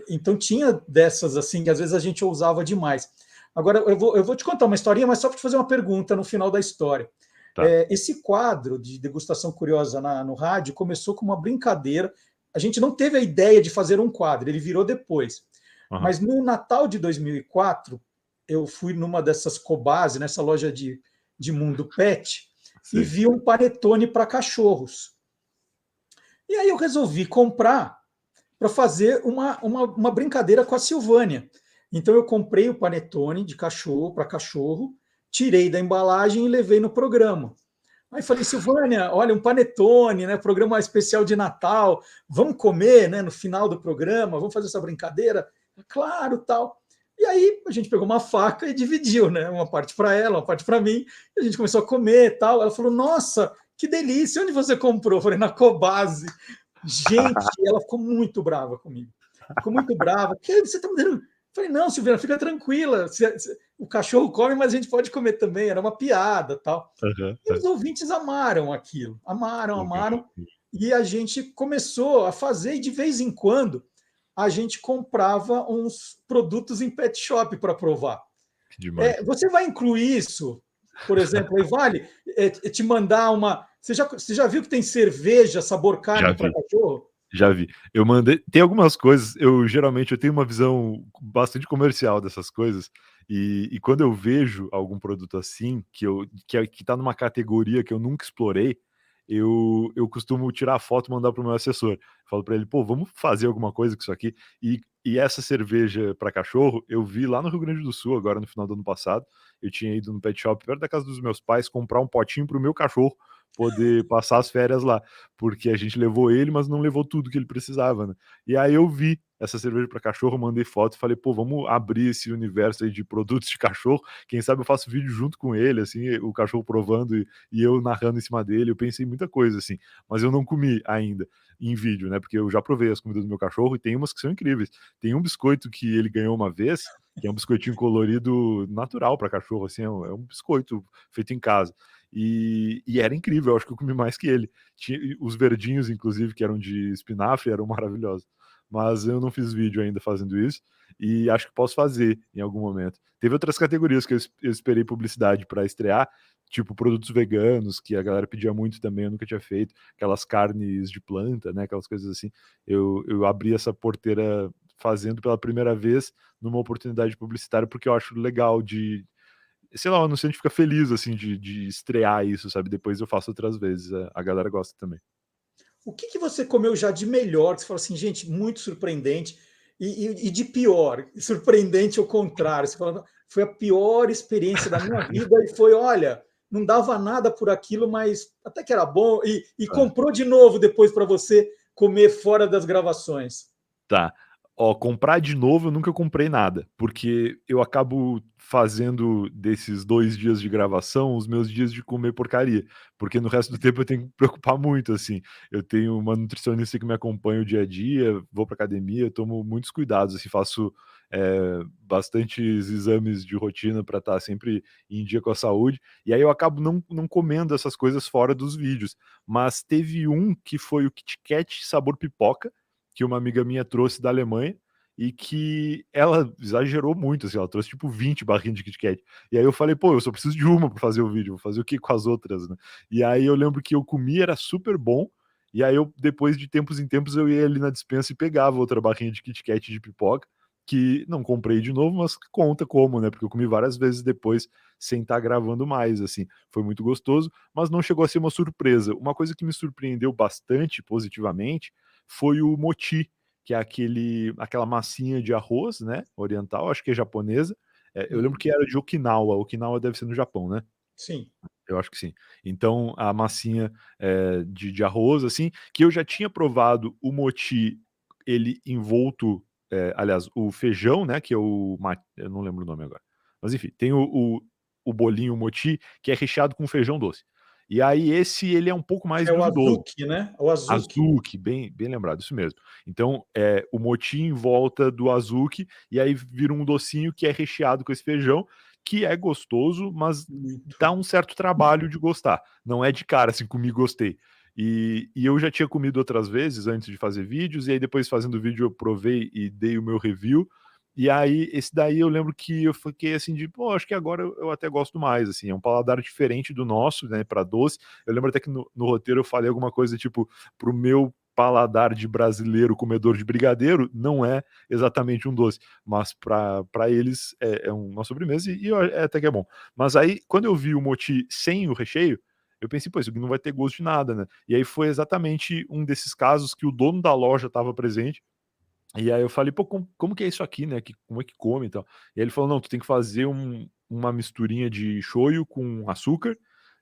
Então tinha dessas assim, que às vezes a gente ousava demais. Agora, eu vou te contar uma historinha, mas só para te fazer uma pergunta no final da história. Tá. Esse quadro de degustação curiosa no rádio começou com uma brincadeira. A gente não teve a ideia de fazer um quadro, ele virou depois. Aham. Mas no Natal de 2004, eu fui numa dessas Cobase, nessa loja de mundo pet, e Sei. vi um panetone para cachorros. E aí eu resolvi comprar para fazer uma brincadeira com a Silvânia. Então eu comprei o panetone de cachorro para cachorro, tirei da embalagem e levei no programa. Aí falei, Silvânia, olha, um panetone, né? Programa especial de Natal, vamos comer, né? No final do programa, vamos fazer essa brincadeira? Claro, tal. E aí a gente pegou uma faca e dividiu, né? Uma parte para ela, uma parte para mim, e a gente começou a comer, tal. Ela falou, nossa, que delícia! Onde você comprou? Eu falei, na Cobase. Gente, ela ficou muito brava comigo. Ficou muito brava. Que você está me dando? Eu falei, não, Silvana, fica tranquila. O cachorro come, mas a gente pode comer também. Era uma piada, tal. Aham, E os ouvintes amaram aquilo, amaram, legal. amaram. E a gente começou a fazer, e de vez em quando a gente comprava uns produtos em pet shop para provar. Que demais. Você vai incluir isso, por exemplo, aí vale te mandar uma. Você já viu que tem cerveja sabor Já carne para vi. cachorro? Já vi. Eu mandei tem algumas coisas, eu tenho uma visão bastante comercial dessas coisas, e quando eu vejo algum produto assim, que tá numa categoria que eu nunca explorei, eu costumo tirar a foto e mandar para o meu assessor. Falo para ele: "Pô, vamos fazer alguma coisa com isso aqui". E essa cerveja para cachorro, eu vi lá no Rio Grande do Sul, agora no final do ano passado, eu tinha ido no pet shop perto da casa dos meus pais comprar um potinho para o meu cachorro poder passar as férias lá, porque a gente levou ele, mas não levou tudo que ele precisava, né. E aí eu vi essa cerveja para cachorro, mandei foto e falei: "Pô, vamos abrir esse universo aí de produtos de cachorro, quem sabe eu faço vídeo junto com ele, assim, o cachorro provando e eu narrando em cima dele". Eu pensei em muita coisa, assim, mas eu não comi ainda em vídeo, né, porque eu já provei as comidas do meu cachorro e tem umas que são incríveis. Tem um biscoito que ele ganhou uma vez, que é um biscoitinho colorido natural para cachorro, assim, é um biscoito feito em casa. E era incrível, eu acho que eu comi mais que ele. Tinha os verdinhos, inclusive, que eram de espinafre, eram maravilhosos. Mas eu não fiz vídeo ainda fazendo isso, e acho que posso fazer em algum momento. Teve outras categorias que eu esperei publicidade para estrear, tipo produtos veganos, que a galera pedia muito também, eu nunca tinha feito, aquelas carnes de planta, né, aquelas coisas assim. Eu abri essa porteira fazendo pela primeira vez numa oportunidade publicitária, porque eu acho legal de sei lá, o anunciante fica feliz, assim, de estrear isso, sabe, depois eu faço outras vezes, a galera gosta também. O que você comeu já de melhor, que você falou assim, gente, muito surpreendente, e de pior, surpreendente ao contrário, você falou, foi a pior experiência da minha vida, e foi, olha, não dava nada por aquilo, mas até que era bom, e Tá. comprou de novo depois para você comer fora das gravações. Tá. Ó, comprar de novo eu nunca comprei nada, porque eu acabo fazendo desses 2 dias de gravação os meus dias de comer porcaria, porque no resto do tempo eu tenho que me preocupar muito, assim. Eu tenho uma nutricionista que me acompanha o dia a dia, vou pra academia, tomo muitos cuidados, assim, faço, bastantes exames de rotina pra estar sempre em dia com a saúde, e aí eu acabo não comendo essas coisas fora dos vídeos. Mas teve um que foi o Kit Kat sabor pipoca, que uma amiga minha trouxe da Alemanha, e que ela exagerou muito, assim, ela trouxe tipo 20 barrinhas de Kit Kat. E aí eu falei, pô, eu só preciso de uma para fazer o vídeo, vou fazer o que com as outras, né? E aí eu lembro que eu comi, era super bom, e aí eu, depois de tempos em tempos, eu ia ali na despensa e pegava outra barrinha de Kit Kat de pipoca, que não comprei de novo, mas conta como, né? Porque eu comi várias vezes depois, sem estar gravando mais, assim. Foi muito gostoso, mas não chegou a ser uma surpresa. Uma coisa que me surpreendeu bastante positivamente foi o mochi, que é aquela massinha de arroz, né, oriental, acho que é japonesa. Eu lembro que era de Okinawa. Okinawa deve ser no Japão, né? Sim. Eu acho que sim. Então, a massinha de arroz, assim, que eu já tinha provado o mochi, ele envolto, aliás, o feijão, né, que é eu não lembro o nome agora. Mas enfim, tem o bolinho mochi, que é recheado com feijão doce. E aí ele é um pouco mais É o duvidoso. azuki, né? O azuki. Azuki, bem lembrado, isso mesmo. Então, o mochi em volta do azuki, e aí vira um docinho que é recheado com esse feijão, que é gostoso, mas Muito. dá um certo trabalho de gostar. Não é de cara, assim, comi e gostei. E eu já tinha comido outras vezes antes de fazer vídeos, e aí depois fazendo vídeo eu provei e dei o meu review. E aí, esse daí eu lembro que eu fiquei assim de, pô, acho que agora eu até gosto mais, assim, é um paladar diferente do nosso, né, para doce. Eu lembro até que no roteiro eu falei alguma coisa tipo, pro meu paladar de brasileiro comedor de brigadeiro, não é exatamente um doce, mas para eles é uma sobremesa até que é bom. Mas aí, quando eu vi o mochi sem o recheio, eu pensei, pô, isso aqui não vai ter gosto de nada, né? E aí foi exatamente um desses casos que o dono da loja estava presente, e aí eu falei, pô, como que é isso aqui, né? Como é que come e tal? E aí ele falou, não, tu tem que fazer uma misturinha de shoyu com açúcar,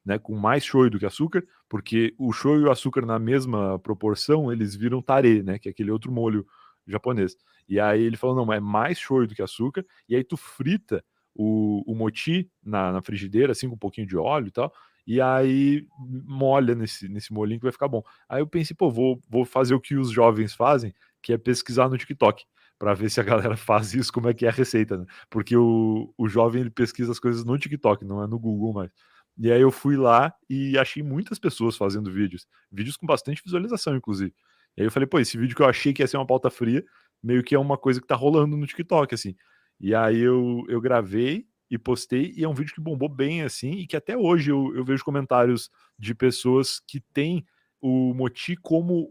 né? Com mais shoyu do que açúcar, porque o shoyu e o açúcar na mesma proporção, eles viram tare, né? Que é aquele outro molho japonês. E aí ele falou, não, é mais shoyu do que açúcar, e aí tu frita o mochi na frigideira, assim, com um pouquinho de óleo e tal, e aí molha nesse molhinho que vai ficar bom. Aí eu pensei, pô, vou fazer o que os jovens fazem, que é pesquisar no TikTok, para ver se a galera faz isso, como é que é a receita, né? Porque o jovem ele pesquisa as coisas no TikTok, não é no Google mais. E aí eu fui lá e achei muitas pessoas fazendo vídeos com bastante visualização, inclusive. E aí eu falei, pô, esse vídeo que eu achei que ia ser uma pauta fria, meio que é uma coisa que tá rolando no TikTok, assim. E aí eu gravei e postei, e é um vídeo que bombou bem, assim, e que até hoje eu vejo comentários de pessoas que têm o Moti como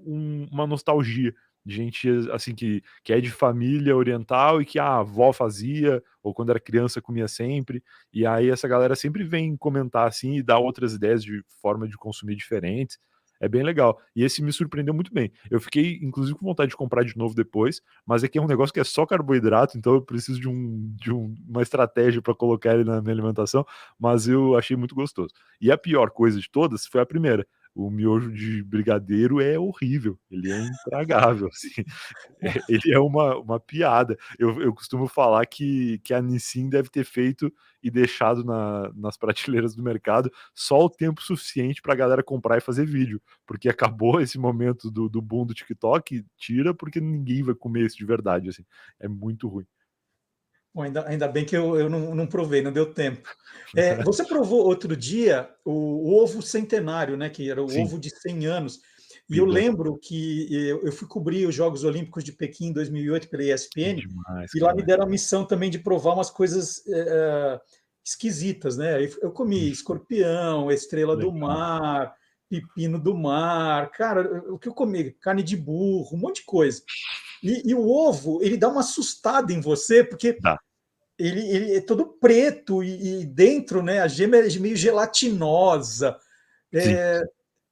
uma nostalgia, de gente assim que é de família oriental e que a avó fazia, ou quando era criança comia sempre, e aí essa galera sempre vem comentar assim e dar outras ideias de forma de consumir diferentes. É bem legal. E esse me surpreendeu muito bem. Eu fiquei, inclusive, com vontade de comprar de novo depois, mas é que é um negócio que é só carboidrato, então eu preciso uma estratégia para colocar ele na minha alimentação, mas eu achei muito gostoso. E a pior coisa de todas foi a primeira. O miojo de brigadeiro é horrível, ele é intragável, assim. Ele é uma piada. Eu costumo falar que a Nissin deve ter feito e deixado nas prateleiras do mercado só o tempo suficiente para a galera comprar e fazer vídeo, porque acabou esse momento do boom do TikTok, tira porque ninguém vai comer isso de verdade, assim. É muito ruim. Bom, ainda bem que eu não provei, não deu tempo. Você provou outro dia o ovo centenário, né? Que era o Sim, ovo de 100 anos. E eu pida. lembro que eu fui cobrir os Jogos Olímpicos de Pequim em 2008 pela Que ESPN, demais, e que lá me demais. deram a missão também de provar umas coisas esquisitas, né? Aí eu comi escorpião, estrela do Legal. mar, pepino do mar, cara, o que eu comi? Carne de burro, um monte de coisa. E o ovo, ele dá uma assustada em você, porque Dá. ele é todo preto e dentro, né, a gema é meio gelatinosa. Sim.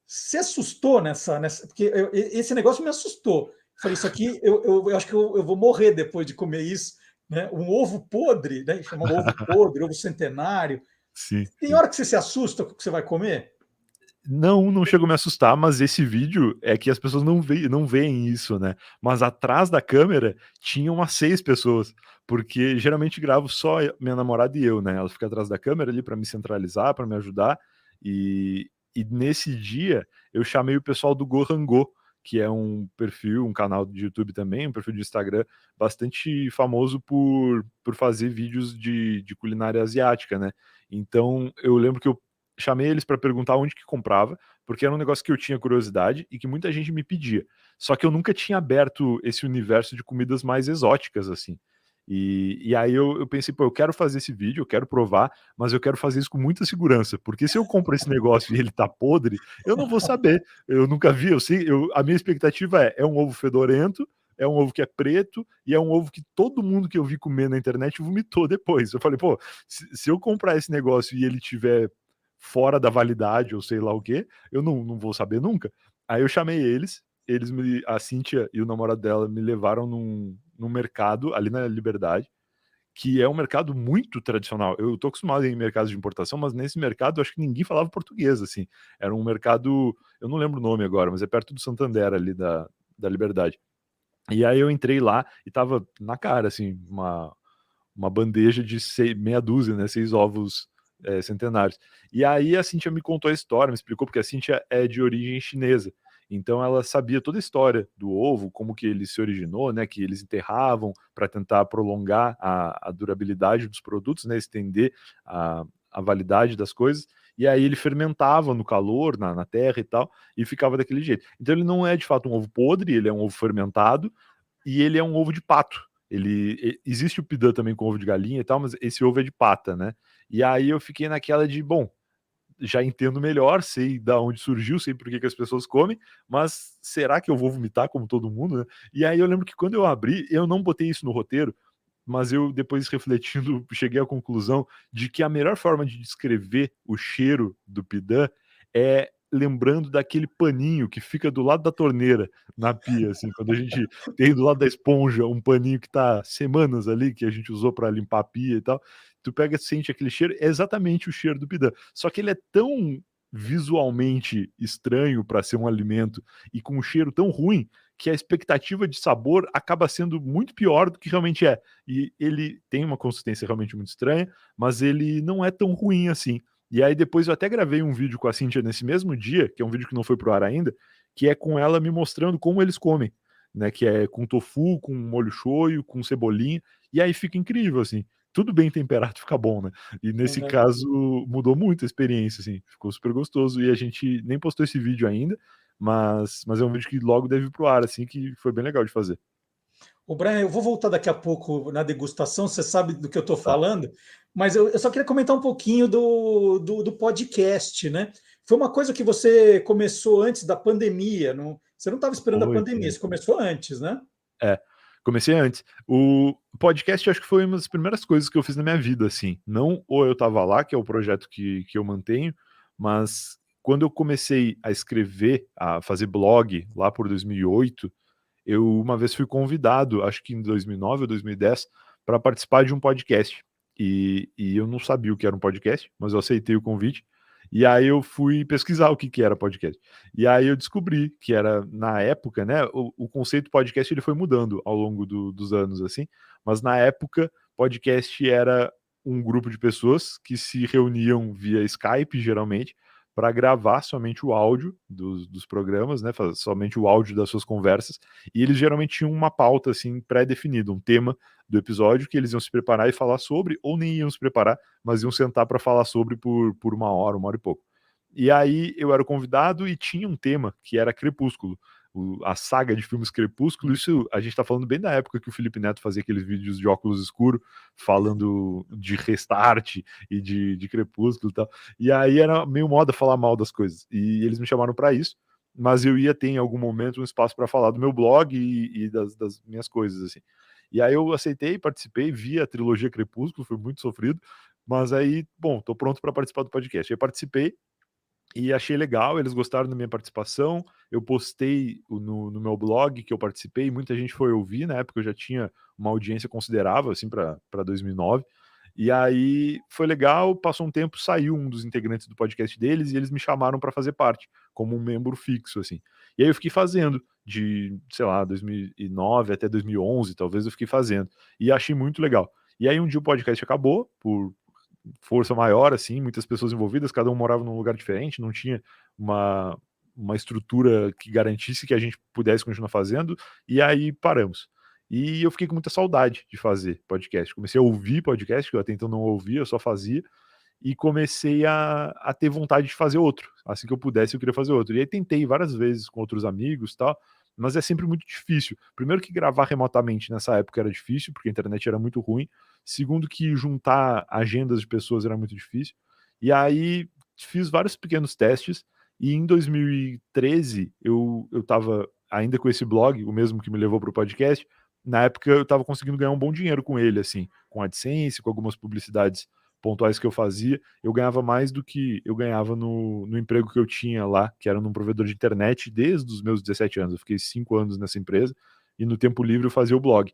Se assustou nessa porque esse negócio me assustou. Falei, isso aqui eu acho que eu vou morrer depois de comer isso, né? Um ovo podre, né? Chama ovo podre, ovo centenário. Sim, Tem sim. hora que você se assusta com o que você vai comer? Não chegou a me assustar, mas esse vídeo é que as pessoas não veem isso, né? Mas atrás da câmera tinham umas 6 pessoas, porque geralmente gravo só minha namorada e eu, né? Ela fica atrás da câmera ali para me centralizar, para me ajudar. E nesse dia eu chamei o pessoal do Gohango, que é um perfil, um canal de YouTube também, um perfil de Instagram bastante famoso por fazer vídeos de culinária asiática, né? Então eu lembro que eu chamei eles para perguntar onde que comprava, porque era um negócio que eu tinha curiosidade e que muita gente me pedia. Só que eu nunca tinha aberto esse universo de comidas mais exóticas, assim. E aí eu pensei, pô, eu quero fazer esse vídeo, eu quero provar, mas eu quero fazer isso com muita segurança, porque se eu compro esse negócio e ele tá podre, eu não vou saber. Eu nunca vi, eu sei, a minha expectativa é um ovo fedorento, é um ovo que é preto e é um ovo que todo mundo que eu vi comer na internet vomitou depois. Eu falei, pô, se eu comprar esse negócio e ele tiver fora da validade ou sei lá o quê, eu não vou saber nunca. Aí eu chamei a Cíntia e o namorado dela me levaram num mercado ali na Liberdade, que é um mercado muito tradicional. Eu tô acostumado em mercados de importação, mas nesse mercado eu acho que ninguém falava português, assim. Era um mercado, eu não lembro o nome agora, mas é perto do Santander ali da Liberdade. E aí eu entrei lá e tava na cara, assim, uma bandeja de meia dúzia, né, 6 ovos centenários. E aí a Cíntia me contou a história, me explicou, porque a Cíntia é de origem chinesa. Então ela sabia toda a história do ovo, como que ele se originou, né, que eles enterravam para tentar prolongar a durabilidade dos produtos, né, estender a validade das coisas. E aí ele fermentava no calor, na terra e tal, e ficava daquele jeito. Então ele não é de fato um ovo podre, ele é um ovo fermentado, e ele é um ovo de pato. Existe o pidã também com ovo de galinha e tal, mas esse ovo é de pata, né? E aí eu fiquei naquela de, bom, já entendo melhor, sei da onde surgiu, sei por que as pessoas comem, mas será que eu vou vomitar como todo mundo, né? E aí eu lembro que quando eu abri, eu não botei isso no roteiro, mas eu depois refletindo cheguei à conclusão de que a melhor forma de descrever o cheiro do pidã é lembrando daquele paninho que fica do lado da torneira na pia, assim, quando a gente tem do lado da esponja um paninho que tá semanas ali, que a gente usou para limpar a pia e tal, tu pega, sente aquele cheiro, é exatamente o cheiro do pidã, só que ele é tão visualmente estranho para ser um alimento e com um cheiro tão ruim que a expectativa de sabor acaba sendo muito pior do que realmente é. E ele tem uma consistência realmente muito estranha, mas ele não é tão ruim assim. E aí depois eu até gravei um vídeo com a Cíntia nesse mesmo dia, que é um vídeo que não foi pro ar ainda, que é com ela me mostrando como eles comem, né? Que é com tofu, com molho shoyu, com cebolinha, e aí fica incrível, assim. Tudo bem temperado fica bom, né? E nesse Uhum. caso mudou muito a experiência, assim. Ficou super gostoso e a gente nem postou esse vídeo ainda, mas é um vídeo que logo deve ir pro ar, assim, que foi bem legal de fazer. O Brian, eu vou voltar daqui a pouco na degustação, você sabe do que eu estou Tá. falando, mas eu só queria comentar um pouquinho do podcast, né? Foi uma coisa que você começou antes da pandemia, não, você não estava esperando a pandemia, Foi. você começou antes, né? É, comecei antes. O podcast acho que foi uma das primeiras coisas que eu fiz na minha vida, assim. Não ou eu tava lá, que é o projeto que eu mantenho, mas quando eu comecei a escrever, a fazer blog lá por 2008, eu uma vez fui convidado, acho que em 2009 ou 2010, para participar de um podcast. E eu não sabia o que era um podcast, mas eu aceitei o convite. E aí eu fui pesquisar o que era podcast. E aí eu descobri que era, na época, né, o conceito podcast ele foi mudando ao longo dos anos, assim, mas na época, podcast era um grupo de pessoas que se reuniam via Skype, geralmente, para gravar somente o áudio dos programas, né, somente o áudio das suas conversas, e eles geralmente tinham uma pauta, assim, pré-definida, um tema do episódio que eles iam se preparar e falar sobre, ou nem iam se preparar, mas iam sentar para falar sobre por uma hora e pouco. E aí eu era o convidado e tinha um tema que era Crepúsculo, a saga de filmes Crepúsculo. Isso a gente tá falando bem da época que o Felipe Neto fazia aqueles vídeos de óculos escuros, falando de Restart e de Crepúsculo e tal. E aí era meio moda falar mal das coisas. E eles me chamaram para isso, mas eu ia ter em algum momento um espaço para falar do meu blog e das minhas coisas, assim. E aí eu aceitei, participei, vi a trilogia Crepúsculo, foi muito sofrido, mas aí, bom, tô pronto para participar do podcast. Aí participei e achei legal, eles gostaram da minha participação, eu postei no meu blog que eu participei, muita gente foi ouvir, na época eu já tinha uma audiência considerável, assim, para 2009, e aí foi legal, passou um tempo, saiu um dos integrantes do podcast deles e eles me chamaram para fazer parte, como um membro fixo, assim. E aí eu fiquei fazendo, de, sei lá, 2009 até 2011, talvez eu fiquei fazendo, e achei muito legal. E aí um dia o podcast acabou, por força maior, assim, muitas pessoas envolvidas, cada um morava num lugar diferente, não tinha uma estrutura que garantisse que a gente pudesse continuar fazendo, e aí paramos. E eu fiquei com muita saudade de fazer podcast. Comecei a ouvir podcast, que eu até então não ouvia, eu só fazia. e comecei a ter vontade de fazer outro. Assim que eu pudesse, eu queria fazer outro. E aí tentei várias vezes com outros amigos e tal, mas é sempre muito difícil. Primeiro que gravar remotamente nessa época era difícil, porque a internet era muito ruim. Segundo que juntar agendas de pessoas era muito difícil. E aí fiz vários pequenos testes, e em 2013 eu estava ainda com esse blog, o mesmo que me levou para o podcast. Na época eu estava conseguindo ganhar um bom dinheiro com ele, assim, com AdSense, com algumas publicidades pontuais que eu fazia. Eu ganhava mais do que eu ganhava no emprego que eu tinha lá, que era num provedor de internet desde os meus 17 anos. Eu fiquei 5 anos nessa empresa, e no tempo livre eu fazia o blog.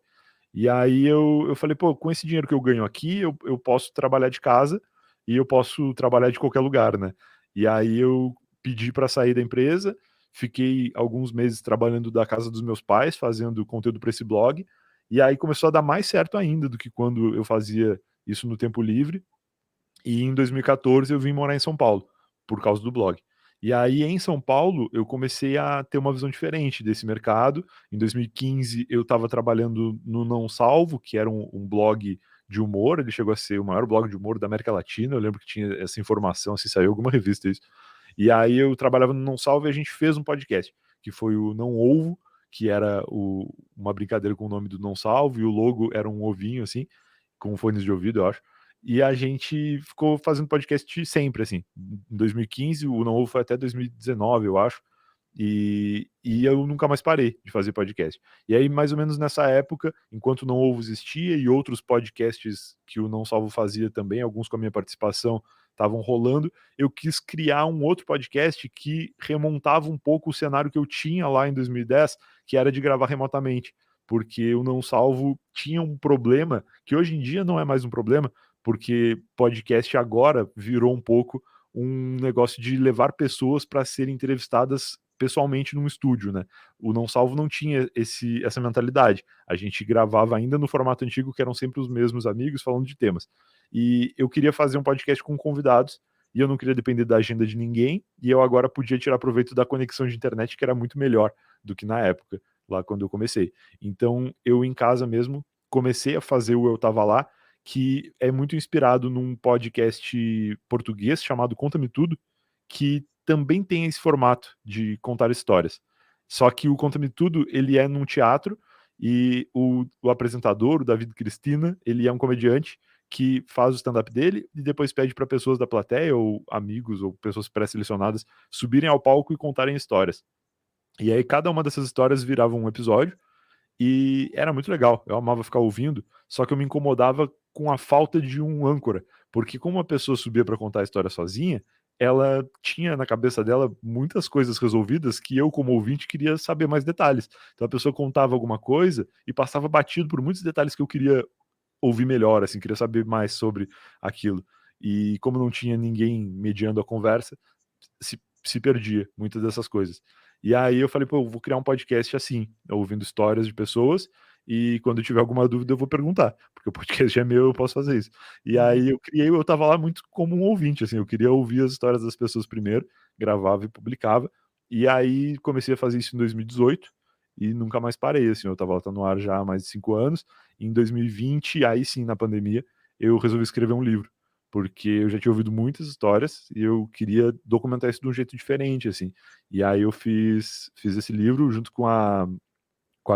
E aí eu falei, pô, com esse dinheiro que eu ganho aqui, eu posso trabalhar de casa e eu posso trabalhar de qualquer lugar, né? E aí eu pedi para sair da empresa, fiquei alguns meses trabalhando da casa dos meus pais, fazendo conteúdo para esse blog, e aí começou a dar mais certo ainda do que quando eu fazia isso no tempo livre. E em 2014 eu vim morar em São Paulo, por causa do blog. E aí em São Paulo eu comecei a ter uma visão diferente desse mercado. Em 2015 eu estava trabalhando no Não Salvo, que era um blog de humor. Ele chegou a ser o maior blog de humor da América Latina. Eu lembro que tinha essa informação, se saiu alguma revista isso. E aí eu trabalhava no Não Salvo e a gente fez um podcast, que foi o Não Ovo, que era uma brincadeira com o nome do Não Salvo, e o logo era um ovinho, assim, com fones de ouvido, eu acho. E a gente ficou fazendo podcast sempre, assim. Em 2015, o Não Ovo foi até 2019, eu acho. E eu nunca mais parei de fazer podcast. E aí, mais ou menos nessa época, enquanto o Não Ovo existia e outros podcasts que o Não Salvo fazia também, alguns com a minha participação, estavam rolando, eu quis criar um outro podcast que remontava um pouco o cenário que eu tinha lá em 2010, que era de gravar remotamente. Porque o Não Salvo tinha um problema, que hoje em dia não é mais um problema, porque podcast agora virou um pouco um negócio de levar pessoas para serem entrevistadas pessoalmente num estúdio, né? O Não Salvo não tinha essa mentalidade. A gente gravava ainda no formato antigo, que eram sempre os mesmos amigos falando de temas. E eu queria fazer um podcast com convidados, e eu não queria depender da agenda de ninguém, e eu agora podia tirar proveito da conexão de internet, que era muito melhor do que na época, lá quando eu comecei. Então, eu em casa mesmo comecei a fazer o Eu Tava Lá, que é muito inspirado num podcast português chamado Conta-me Tudo, que também tem esse formato de contar histórias. Só que o Conta-me Tudo, ele é num teatro, e o apresentador, o David Cristina, ele é um comediante que faz o stand-up dele e depois pede para pessoas da plateia, ou amigos, ou pessoas pré-selecionadas, subirem ao palco e contarem histórias. E aí cada uma dessas histórias virava um episódio, e era muito legal, eu amava ficar ouvindo, só que eu me incomodava com a falta de um âncora, porque como uma pessoa subia para contar a história sozinha, ela tinha na cabeça dela muitas coisas resolvidas que eu, como ouvinte, queria saber mais detalhes. Então a pessoa contava alguma coisa e passava batido por muitos detalhes que eu queria ouvir melhor, assim, queria saber mais sobre aquilo. E como não tinha ninguém mediando a conversa, se perdia muitas dessas coisas. E aí eu falei, pô, eu vou criar um podcast assim, ouvindo histórias de pessoas, e quando eu tiver alguma dúvida eu vou perguntar, porque o podcast é meu, eu posso fazer isso. E aí eu tava lá muito como um ouvinte, assim, eu queria ouvir as histórias das pessoas primeiro, gravava e publicava, e aí comecei a fazer isso em 2018, e nunca mais parei, assim, eu tava lá, tá no ar já há mais de 5 anos. Em 2020, aí sim, na pandemia, eu resolvi escrever um livro, porque eu já tinha ouvido muitas histórias e eu queria documentar isso de um jeito diferente, assim. E aí eu fiz esse livro junto com a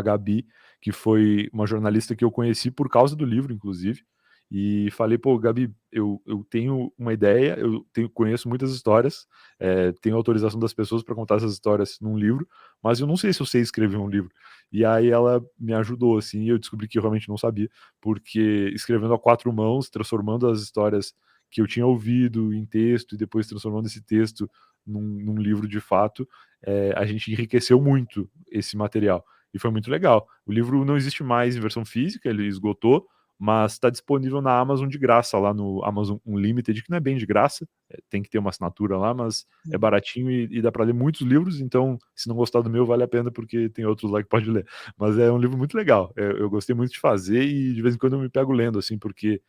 Gabi, que foi uma jornalista que eu conheci por causa do livro, inclusive. E falei, pô, Gabi, eu tenho uma ideia, conheço muitas histórias, tenho autorização das pessoas para contar essas histórias num livro, mas eu não sei se eu sei escrever um livro. E aí ela me ajudou, assim, e eu descobri que eu realmente não sabia, porque escrevendo a 4 mãos, transformando as histórias que eu tinha ouvido em texto e depois transformando esse texto num livro de fato, a gente enriqueceu muito esse material. E foi muito legal. O livro não existe mais em versão física, ele esgotou, mas está disponível na Amazon de graça, lá no Amazon Unlimited, que não é bem de graça, tem que ter uma assinatura lá, mas é baratinho e dá para ler muitos livros, então se não gostar do meu, vale a pena, porque tem outros lá que pode ler. Mas é um livro muito legal, eu gostei muito de fazer, e de vez em quando eu me pego lendo, assim, porque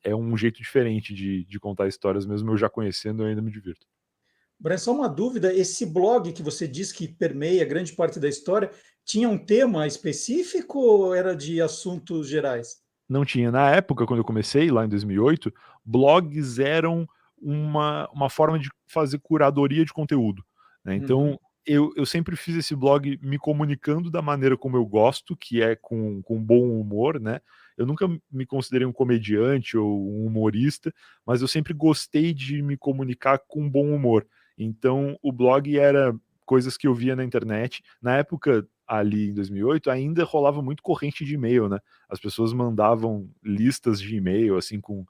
é um jeito diferente de contar histórias, mesmo eu já conhecendo, eu ainda me divirto. Brian, só uma dúvida, esse blog que você diz que permeia grande parte da história, tinha um tema específico ou era de assuntos gerais? Não tinha. Na época, quando eu comecei, lá em 2008, blogs eram uma forma de fazer curadoria de conteúdo, né? Então, eu sempre fiz esse blog me comunicando da maneira como eu gosto, que é com bom humor, né? Eu nunca me considerei um comediante ou um humorista, mas eu sempre gostei de me comunicar com bom humor. Então, o blog era coisas que eu via na internet. Na época, ali em 2008, ainda rolava muito corrente de e-mail, né? As pessoas mandavam listas de e-mail, assim, com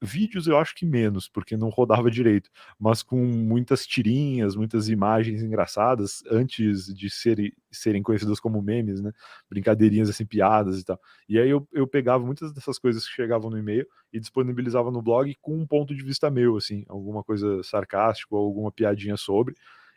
vídeos eu acho que menos, porque não rodava direito, mas com muitas tirinhas, muitas imagens engraçadas, antes de serem conhecidas como memes, né? Brincadeirinhas assim, piadas e tal. E aí eu pegava muitas dessas coisas que chegavam no e-mail e disponibilizava no blog com um ponto de vista meu, assim, alguma coisa sarcástica ou alguma piadinha sobre.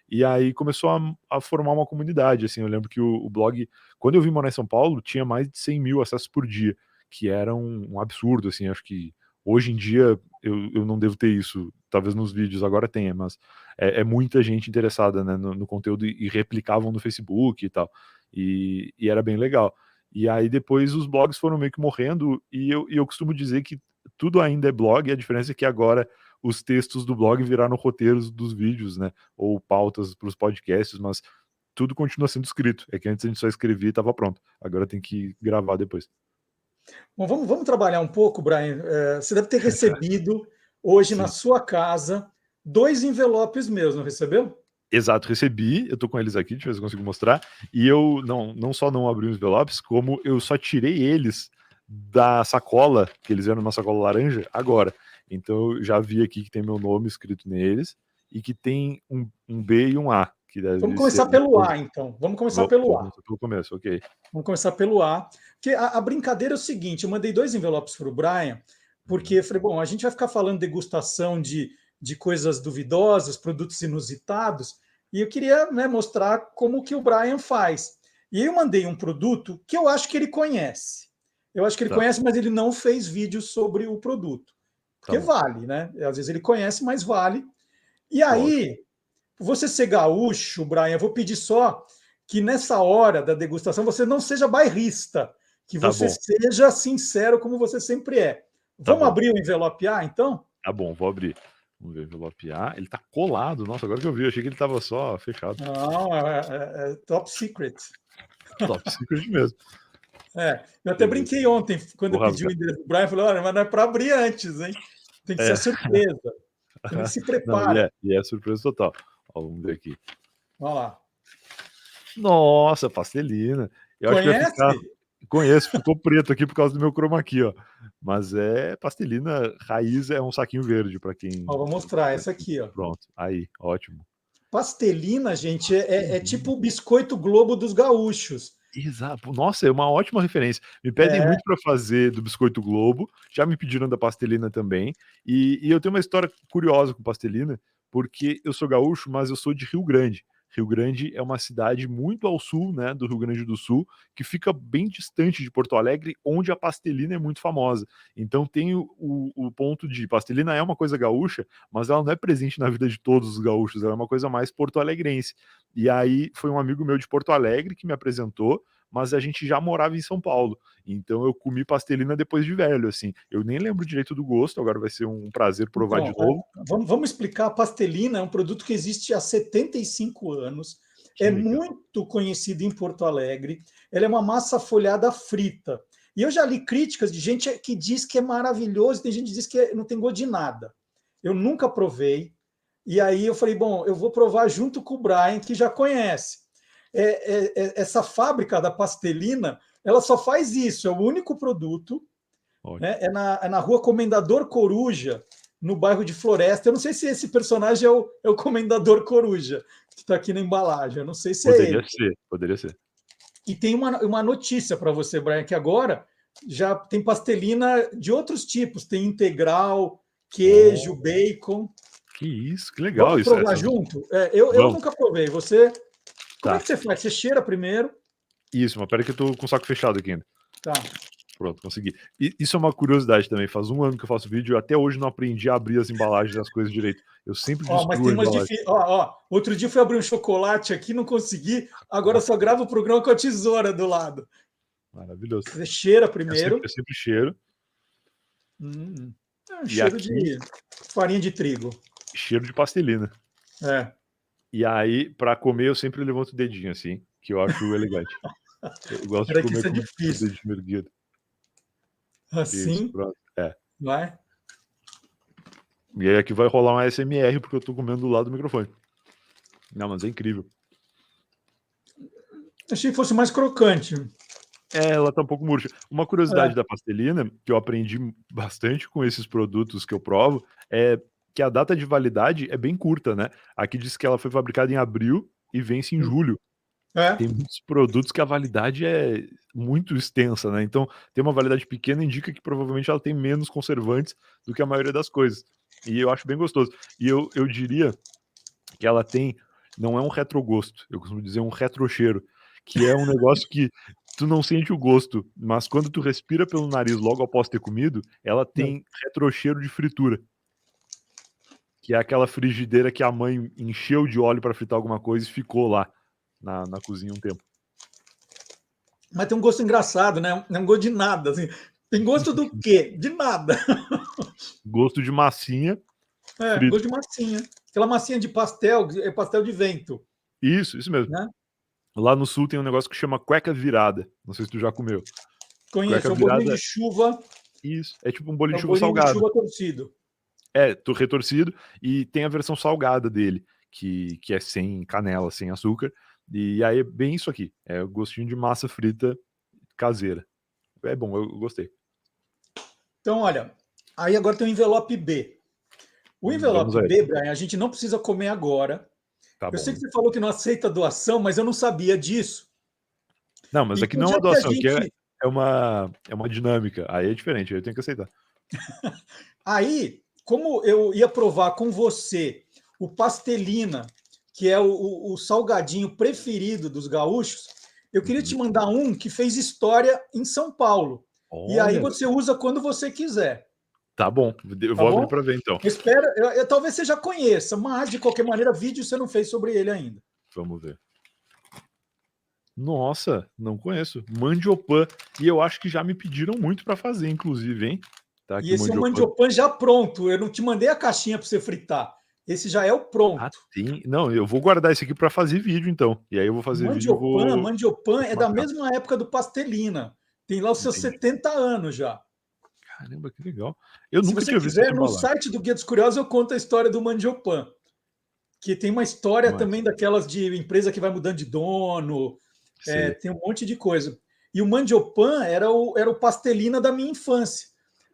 E aí começou a formar uma comunidade, assim, eu lembro que o blog, quando eu vim morar em São Paulo, tinha mais de 100 mil acessos por dia, que era um absurdo, assim, acho que hoje em dia eu não devo ter isso, talvez nos vídeos agora tenha, mas é muita gente interessada, né, no conteúdo e replicavam no Facebook e tal, e era bem legal. E aí depois os blogs foram meio que morrendo, e eu costumo dizer que tudo ainda é blog, a diferença é que agora os textos do blog viraram roteiros dos vídeos, né, ou pautas para os podcasts, mas tudo continua sendo escrito. É que antes a gente só escrevia e estava pronto. Agora tem que gravar depois. Bom, vamos trabalhar um pouco, Brian. Você deve ter recebido hoje na Sim. sua casa 2 envelopes meus, não recebeu? Exato, recebi, eu tô com eles aqui, deixa eu ver se eu consigo mostrar, e eu não só não abri os envelopes, como eu só tirei eles da sacola, que eles eram numa sacola laranja, agora. Então eu já vi aqui que tem meu nome escrito neles, e que tem um B e um A, que deve Vamos ser... começar pelo A, então. Vamos começar pelo A. Vamos pelo começo, ok. Vamos começar pelo A. Porque a brincadeira é o seguinte: eu mandei 2 envelopes para o Brian, porque eu falei, bom, a gente vai ficar falando degustação de coisas duvidosas, produtos inusitados, e eu queria, né, mostrar como que o Brian faz. E eu mandei um produto que eu acho que ele conhece. Eu acho que ele Tá, conhece, mas ele não fez vídeo sobre o produto. tá Porque bom. vale, né? Às vezes ele conhece, mas vale. E Lógico. aí, você ser gaúcho, Brian, eu vou pedir só que nessa hora da degustação você não seja bairrista, que Tá você bom, seja sincero como você sempre é. tá Vamos bom, abrir o envelope A, então? tá bom, vou abrir. Vamos ver o envelope A, ele tá colado, nossa, agora que eu vi, eu achei que ele tava só fechado. Não, é top secret. Top secret mesmo. Eu até Beleza. brinquei ontem, quando Vou eu pedi o rasgar. endereço do Brian, eu falei, olha, mas não é para abrir antes, hein? Tem que ser É. a surpresa. Então ele se Não, prepara. e é surpresa total. Ó, vamos ver aqui. Olha lá. Nossa, pastelina. Eu acho que vai ficar. Conhece? Conheço, ficou preto aqui por causa do meu chroma aqui, ó. Mas é pastelina raiz, é um saquinho verde para quem. Ó, vou mostrar essa aqui, ó. Pronto, aí, ótimo. Pastelina, gente, é tipo o biscoito Globo dos gaúchos. Exato. Nossa, é uma ótima referência. Me pedem É, muito para fazer do biscoito Globo, já me pediram da pastelina também. E eu tenho uma história curiosa com pastelina, porque eu sou gaúcho, mas eu sou de Rio Grande. Rio Grande é uma cidade muito ao sul, né, do Rio Grande do Sul, que fica bem distante de Porto Alegre, onde a pastelina é muito famosa. Então tem o ponto de pastelina é uma coisa gaúcha, mas ela não é presente na vida de todos os gaúchos, ela é uma coisa mais porto-alegrense. E aí foi um amigo meu de Porto Alegre que me apresentou, mas a gente já morava em São Paulo. Então eu comi pastelina depois de velho, assim. Eu nem lembro direito do gosto, agora vai ser um prazer provar de então, novo. vamos explicar. A pastelina é um produto que existe há 75 anos, Que é legal. muito conhecido em Porto Alegre, ela é uma massa folhada frita. E eu já li críticas de gente que diz que é maravilhoso, tem gente que diz que não tem gosto de nada. Eu nunca provei, e aí eu falei, bom, eu vou provar junto com o Brian, que já conhece. Essa fábrica da pastelina, ela só faz isso, é o único produto, Ótimo. né? É na rua Comendador Coruja, no bairro de Floresta. Eu não sei se esse personagem é o Comendador Coruja, que está aqui na embalagem. Eu não sei se é Poderia ele. ser, poderia ser. E tem uma notícia para você, Brian, que agora já tem pastelina de outros tipos. Tem integral, queijo, bacon. Que isso, que legal Vamos isso. provar junto? Eu Vamos. nunca provei. Você, como é Tá. que você faz? Você cheira primeiro? Isso, mas peraí que eu tô com o saco fechado aqui ainda. Tá. Pronto, consegui. E isso é uma curiosidade também. Faz um ano que eu faço vídeo e até hoje não aprendi a abrir as embalagens das coisas direito. Eu sempre Mas destruo tem a umas embalagem. difíceis. Outro dia eu fui abrir um chocolate aqui, não consegui. Agora eu só gravo o programa com a tesoura do lado. Maravilhoso. Você cheira Eu primeiro. sempre cheiro. É um E cheiro aqui, de farinha de trigo. cheiro de pastelina. É. E aí, pra comer, eu sempre levanto o dedinho, assim, que eu acho elegante. Eu gosto de Espera que comer isso é com o difícil. dedinho erguido. Isso, Assim, pronto. É. vai. E aí aqui vai rolar um ASMR, porque eu tô comendo do lado do microfone. Não, mas é incrível. Achei que fosse mais crocante. É, ela tá um pouco murcha. Uma É. curiosidade da pastelina, que eu aprendi bastante com esses produtos que eu provo, é que a data de validade é bem curta, né? Aqui diz que ela foi fabricada em abril e vence em julho. É. Tem muitos produtos que a validade é muito extensa, né? Então, ter uma validade pequena indica que provavelmente ela tem menos conservantes do que a maioria das coisas. E eu acho bem gostoso. E eu diria que ela tem, não é um retrogosto, eu costumo dizer um retrocheiro, que é um negócio que tu não sente o gosto, mas quando tu respira pelo nariz logo após ter comido, ela tem retrocheiro de fritura. Que é aquela frigideira que a mãe encheu de óleo para fritar alguma coisa e ficou lá na cozinha um tempo. Mas tem um gosto engraçado, né? Não é um gosto de nada. Assim. Tem gosto do quê? De nada. Gosto de massinha É, frita. gosto de massinha. Aquela massinha de pastel, é pastel de vento. Isso mesmo. Né? Lá no sul tem um negócio que chama cueca virada. Não sei se tu já comeu. Conheço, Cueca é um bolinho virada, de chuva, isso. É tipo um bolinho é de um chuva bolinho de salgado. chuva torcido. É, retorcido, e tem a versão salgada dele, que é sem canela, sem açúcar, e aí é bem isso aqui, é o gostinho de massa frita caseira. É bom, eu gostei. Então, olha, aí agora tem o envelope B. O Vamos envelope aí. B, Brian, a gente não precisa comer agora. Tá Eu bom, sei que né? você falou que não aceita doação, mas eu não sabia disso. Não, mas aqui não Então, é já uma que a doação, aqui gente. é uma dinâmica, aí é diferente, aí eu tenho que aceitar. Aí, como eu ia provar com você o pastelina, que é o salgadinho preferido dos gaúchos, eu queria te Uhum. mandar um que fez história em São Paulo. E aí Olha, você usa quando você quiser, tá bom, eu tá vou abrir bom? pra ver então. Espera, talvez você já conheça, mas de qualquer maneira, vídeo você não fez sobre ele ainda. Vamos ver. Nossa, não conheço. Mandiopan, e eu acho que já me pediram muito pra fazer, inclusive, hein? Tá E aqui o esse é um mandiopan. mandiopan já pronto. Eu não te mandei a caixinha para você fritar. Esse já é o Ah, pronto. tem. Não, eu vou guardar esse aqui pra fazer vídeo, então. E aí eu vou fazer vídeo e Mandiopan vou é te da marcar. mesma época do Pastelina. Tem lá os seus Entendi. 70 anos já. Caramba, que legal. Eu Se nunca você tinha visto essa quiser, no embalagem. site do Guia dos Curiosos eu conto a história do Mandiopan, que tem uma história Mas, também daquelas de empresa que vai mudando de dono, sei. tem um monte de coisa. E o Mandiopan era o Pastelina da minha infância.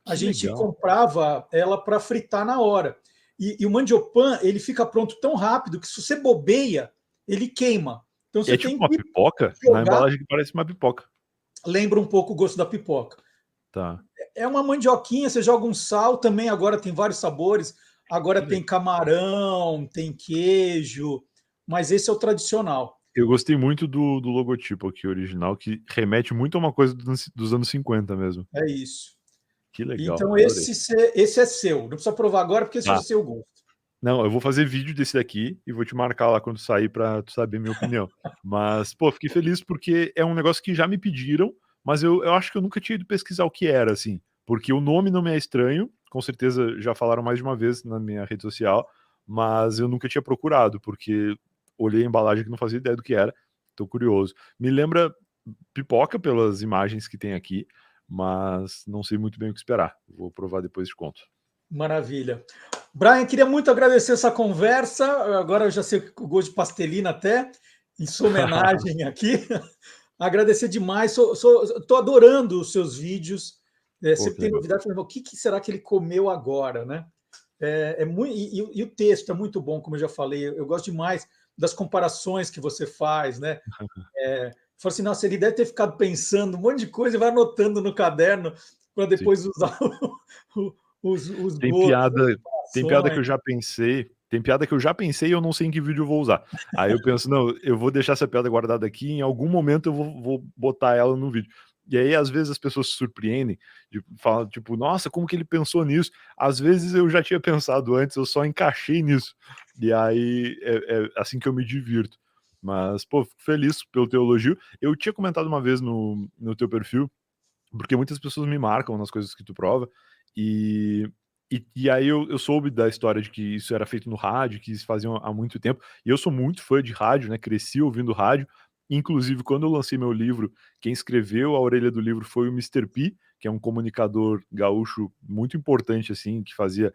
A Que gente legal. comprava ela para fritar na hora. E o Mandiopan, ele fica pronto tão rápido que se você bobeia, ele queima. Então É você tipo tem uma que pipoca? Na jogar, embalagem que parece uma pipoca. lembra um pouco o gosto da pipoca. Tá. É uma mandioquinha, você joga um sal também, agora tem vários sabores. Agora Que tem legal. camarão, tem queijo, mas esse é o tradicional. Eu gostei muito do logotipo aqui original, que remete muito a uma coisa dos anos 50 mesmo. É isso. Que legal, Então, adorei. esse é seu. Não precisa provar agora, porque esse é o Tá. seu gosto. Não, eu vou fazer vídeo desse daqui e vou te marcar lá quando sair pra tu saber minha opinião. Mas, pô, fiquei feliz porque é um negócio que já me pediram, mas eu acho que eu nunca tinha ido pesquisar o que era, assim. Porque o nome não me é estranho, com certeza já falaram mais de uma vez na minha rede social, mas eu nunca tinha procurado, porque olhei a embalagem que não fazia ideia do que era. Tô curioso. Me lembra pipoca pelas imagens que tem aqui, mas não sei muito bem o que esperar. Vou provar depois e te conto. Maravilha. Brian, queria muito agradecer essa conversa. Agora eu já sei o gosto de pastelina até, em sua homenagem aqui. Agradecer demais. Estou adorando os seus vídeos. Pô, Sempre que tem legal. novidade. O que será que ele comeu agora, né? Muito, e o texto é muito bom, como eu já falei. Eu gosto demais das comparações que você faz, né? Fala assim, nossa, ele deve ter ficado pensando um monte de coisa e vai anotando no caderno para Sim. depois usar os Tem gostos, as piada que comparações. eu já pensei. Tem piada que eu já pensei e eu não sei em que vídeo eu vou usar. Aí eu penso, não, eu vou deixar essa piada guardada aqui, em algum momento eu vou botar ela no vídeo. E aí, às vezes, as pessoas se surpreendem, falam, tipo, nossa, como que ele pensou nisso? Às vezes eu já tinha pensado antes, eu só encaixei nisso. E aí é assim que eu me divirto. Mas, pô, fico feliz pelo teu elogio. Eu tinha comentado uma vez no teu perfil, porque muitas pessoas me marcam nas coisas que tu prova, E aí eu soube da história de que isso era feito no rádio, que isso faziam há muito tempo, e eu sou muito fã de rádio, né, cresci ouvindo rádio, inclusive quando eu lancei meu livro, quem escreveu a orelha do livro foi o Mr. P, que é um comunicador gaúcho muito importante, assim, que fazia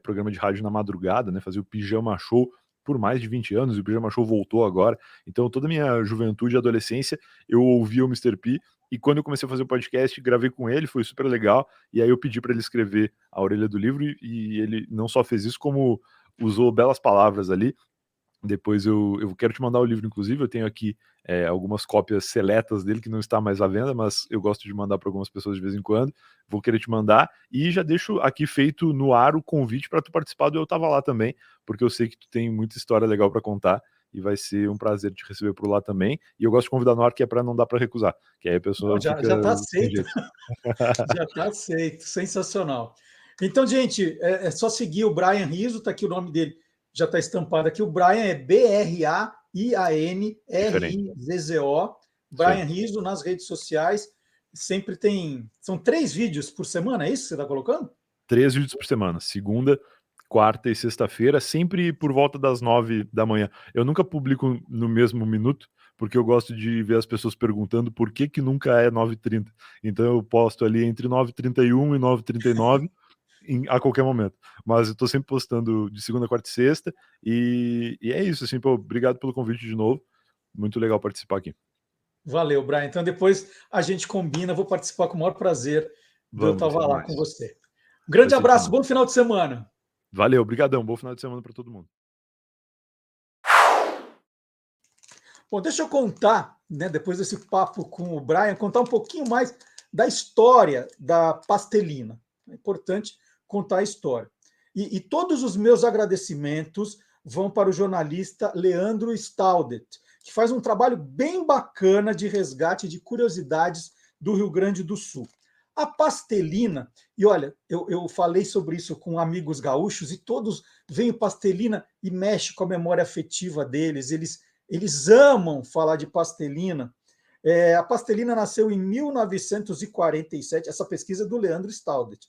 programa de rádio na madrugada, né, fazia o Pijama Show por mais de 20 anos, e o Pijama Show voltou agora, então toda a minha juventude e adolescência eu ouvia o Mr. P, e quando eu comecei a fazer o podcast, gravei com ele, foi super legal, e aí eu pedi para ele escrever a orelha do livro, e ele não só fez isso, como usou belas palavras ali. Depois eu quero te mandar o livro, inclusive, eu tenho aqui algumas cópias seletas dele que não está mais à venda, mas eu gosto de mandar para algumas pessoas de vez em quando, vou querer te mandar, e já deixo aqui feito no ar o convite para tu participar do Eu Tava Lá também, porque eu sei que tu tem muita história legal para contar, e vai ser um prazer te receber por lá também, e eu gosto de convidar no ar, que é para não dar para recusar, que aí a pessoa Já fica está sem aceito. jeito. Já está aceito. Sensacional. Então, gente, é só seguir o Brian Rizzo, está aqui o nome dele, já está estampado aqui. O Brian é Diferente. BRAIANRIZZO. Isso aí. Brian Rizzo nas redes sociais. Sempre tem. São 3 vídeos por semana, é isso que você está colocando? 3 vídeos por semana, segunda, quarta e sexta-feira, sempre por volta das 9 da manhã. Eu nunca publico no mesmo minuto, porque eu gosto de ver as pessoas perguntando por que que nunca é 9h30. Então eu posto ali entre 9h31 e 9h39 a qualquer momento. Mas eu tô sempre postando de segunda, quarta e sexta, e é isso, assim, pô, obrigado pelo convite de novo. Muito legal participar aqui. Valeu, Brian. Então depois a gente combina, vou participar com o maior prazer do Eu Vamos, vai ser Tava Lá com demais. você. Um Vai grande ser abraço, demais. bom final de semana. Valeu, obrigadão, bom final de semana para todo mundo. Bom, deixa eu contar, né, depois desse papo com o Brian, contar um pouquinho mais da história da Pastelina. É importante contar a história. E todos os meus agradecimentos vão para o jornalista Leandro Staudet, que faz um trabalho bem bacana de resgate de curiosidades do Rio Grande do Sul. A Pastelina, e olha, eu falei sobre isso com amigos gaúchos e todos veem Pastelina e mexe com a memória afetiva deles, eles amam falar de Pastelina. A Pastelina nasceu em 1947, essa pesquisa é do Leandro Staudet.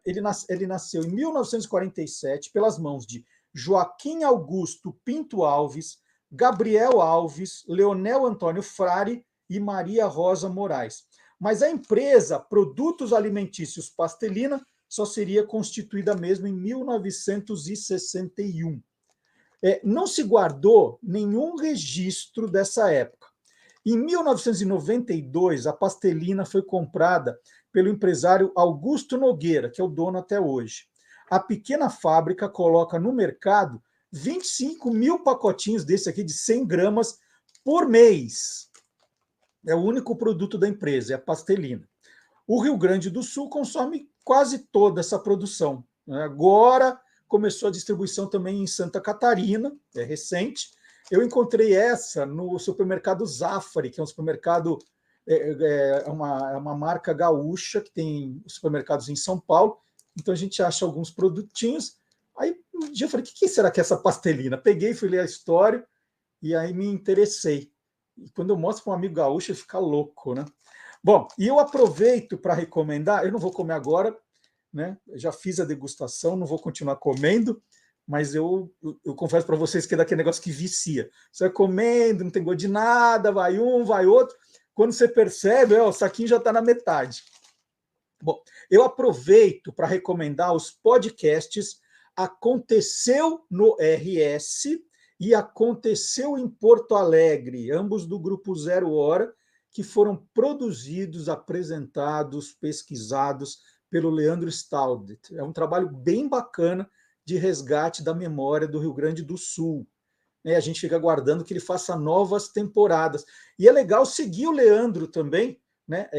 Ele nasceu em 1947 pelas mãos de Joaquim Augusto Pinto Alves, Gabriel Alves, Leonel Antônio Frari e Maria Rosa Moraes. Mas a empresa Produtos Alimentícios Pastelina só seria constituída mesmo em 1961. Não se guardou nenhum registro dessa época. Em 1992, a Pastelina foi comprada pelo empresário Augusto Nogueira, que é o dono até hoje. A pequena fábrica coloca no mercado 25 mil pacotinhos desse aqui de 100 gramas por mês. É o único produto da empresa, é a Pastelina. O Rio Grande do Sul consome quase toda essa produção. Agora começou a distribuição também em Santa Catarina, é recente. Eu encontrei essa no supermercado Zafari, que é um supermercado, é uma marca gaúcha que tem supermercados em São Paulo. Então a gente acha alguns produtinhos. Aí um dia eu falei, o que será que é essa Pastelina? Peguei, fui ler a história e aí me interessei. E quando eu mostro para um amigo gaúcho, ele fica louco, né? Bom, e eu aproveito para recomendar, eu não vou comer agora, né? Eu já fiz a degustação, não vou continuar comendo, mas eu confesso para vocês que é daquele negócio que vicia. Você vai comendo, não tem gosto de nada, vai um, vai outro. Quando você percebe, o saquinho já está na metade. Bom, eu aproveito para recomendar os podcasts Aconteceu no RS e Aconteceu em Porto Alegre, ambos do Grupo Zero Hora, que foram produzidos, apresentados, pesquisados pelo Leandro Staudet. É um trabalho bem bacana de resgate da memória do Rio Grande do Sul. A gente fica aguardando que ele faça novas temporadas. E é legal seguir o Leandro também, né?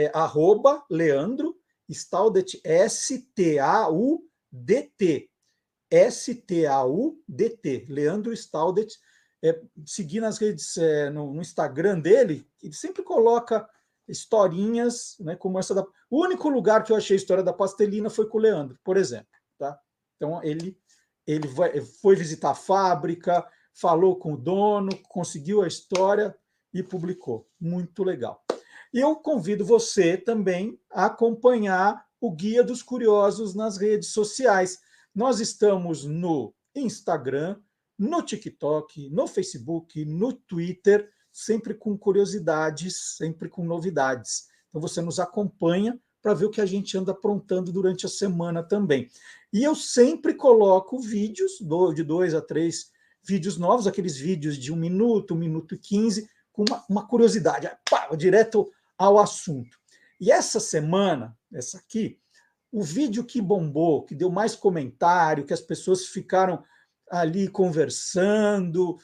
@Leandro Staudet, Staudt. Staudt, Leandro Staudet. Seguir nas redes, no Instagram dele, ele sempre coloca historinhas, né, como essa da... O único lugar que eu achei a história da Pastelina foi com o Leandro, por exemplo. Tá? Então, ele foi visitar a fábrica, falou com o dono, conseguiu a história e publicou. Muito legal. E eu convido você também a acompanhar o Guia dos Curiosos nas redes sociais. Nós estamos no Instagram, no TikTok, no Facebook, no Twitter, sempre com curiosidades, sempre com novidades. Então você nos acompanha para ver o que a gente anda aprontando durante a semana também. E eu sempre coloco vídeos, de 2 a 3 vídeos novos, aqueles vídeos de 1 minuto e 15, com uma curiosidade, direto ao assunto. E essa semana, essa aqui, o vídeo que bombou, que deu mais comentário, que as pessoas ficaram ali conversando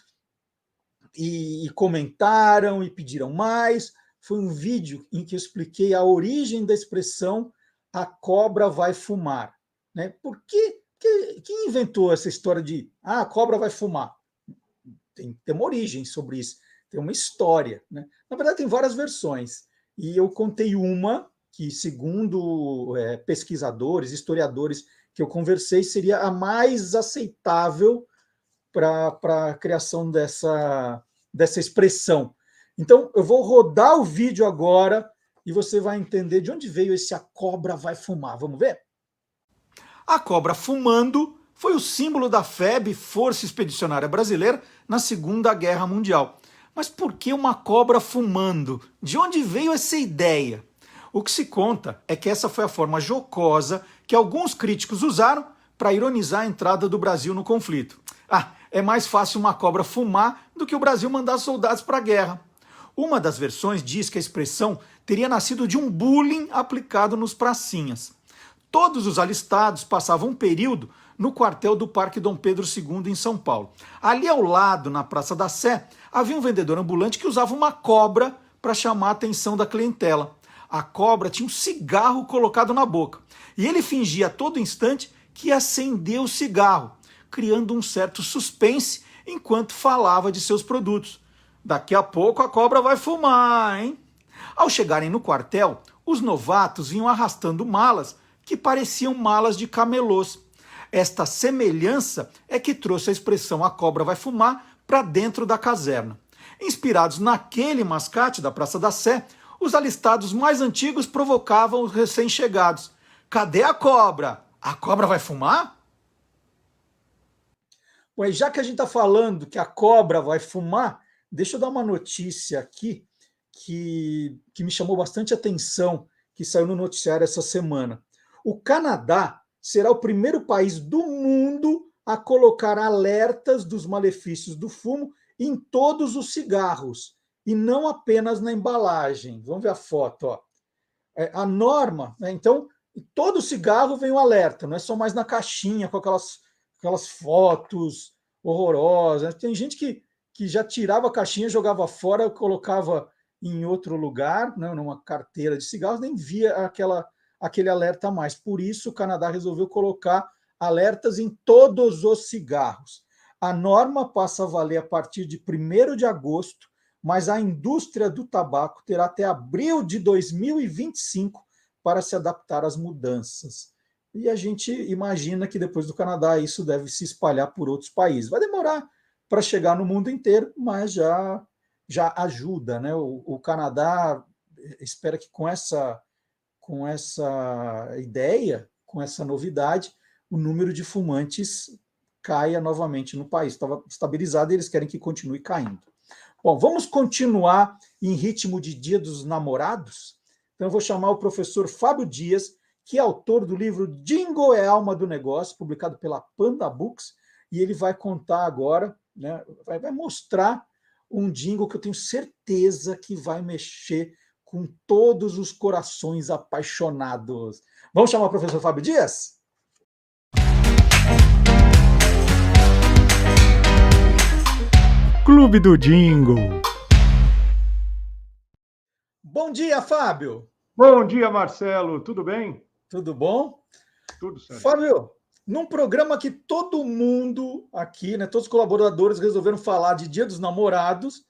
e comentaram e pediram mais, foi um vídeo em que eu expliquei a origem da expressão "a cobra vai fumar". Né? Por quê? Quem inventou essa história de a cobra vai fumar? Tem uma origem sobre isso, tem uma história. Né? Na verdade, tem várias versões. E eu contei uma que, segundo pesquisadores, historiadores que eu conversei, seria a mais aceitável para a criação dessa expressão. Então, eu vou rodar o vídeo agora e você vai entender de onde veio esse "a cobra vai fumar". Vamos ver? A cobra fumando foi o símbolo da FEB, Força Expedicionária Brasileira, na Segunda Guerra Mundial. Mas por que uma cobra fumando? De onde veio essa ideia? O que se conta é que essa foi a forma jocosa que alguns críticos usaram para ironizar a entrada do Brasil no conflito. É mais fácil uma cobra fumar do que o Brasil mandar soldados para a guerra. Uma das versões diz que a expressão teria nascido de um bullying aplicado nos pracinhas. Todos os alistados passavam um período no quartel do Parque Dom Pedro II, em São Paulo. Ali ao lado, na Praça da Sé, havia um vendedor ambulante que usava uma cobra para chamar a atenção da clientela. A cobra tinha um cigarro colocado na boca e ele fingia a todo instante que ia acender o cigarro, criando um certo suspense enquanto falava de seus produtos. Daqui a pouco a cobra vai fumar, hein? Ao chegarem no quartel, os novatos vinham arrastando malas que pareciam malas de camelôs. Esta semelhança é que trouxe a expressão "a cobra vai fumar" para dentro da caserna. Inspirados naquele mascate da Praça da Sé, os alistados mais antigos provocavam os recém-chegados. Cadê a cobra? A cobra vai fumar? Bom, já que a gente está falando que a cobra vai fumar, deixa eu dar uma notícia aqui que me chamou bastante atenção, que saiu no noticiário essa semana. O Canadá será o primeiro país do mundo a colocar alertas dos malefícios do fumo em todos os cigarros, e não apenas na embalagem. Vamos ver a foto. Ó. A norma, né? Então, todo cigarro vem um alerta, não é só mais na caixinha, com aquelas fotos horrorosas. Tem gente que já tirava a caixinha, jogava fora, colocava em outro lugar, né, numa carteira de cigarros, nem via aquele alerta a mais. Por isso, o Canadá resolveu colocar alertas em todos os cigarros. A norma passa a valer a partir de 1º de agosto, mas a indústria do tabaco terá até abril de 2025 para se adaptar às mudanças. E a gente imagina que depois do Canadá isso deve se espalhar por outros países. Vai demorar para chegar no mundo inteiro, mas já ajuda. Né? O Canadá espera que com essa ideia, com essa novidade, o número de fumantes caia novamente no país. Estava estabilizado e eles querem que continue caindo. Bom, vamos continuar em ritmo de Dia dos Namorados? Então eu vou chamar o professor Fábio Dias, que é autor do livro Jingle é Alma do Negócio, publicado pela Panda Books, e ele vai contar agora, né, vai mostrar um jingle que eu tenho certeza que vai mexer com todos os corações apaixonados. Vamos chamar o professor Fábio Dias? Clube do Jingle. Bom dia, Fábio. Bom dia, Marcelo. Tudo bem? Tudo bom? Tudo certo. Fábio, num programa que todo mundo aqui, né, todos os colaboradores resolveram falar de Dia dos Namorados,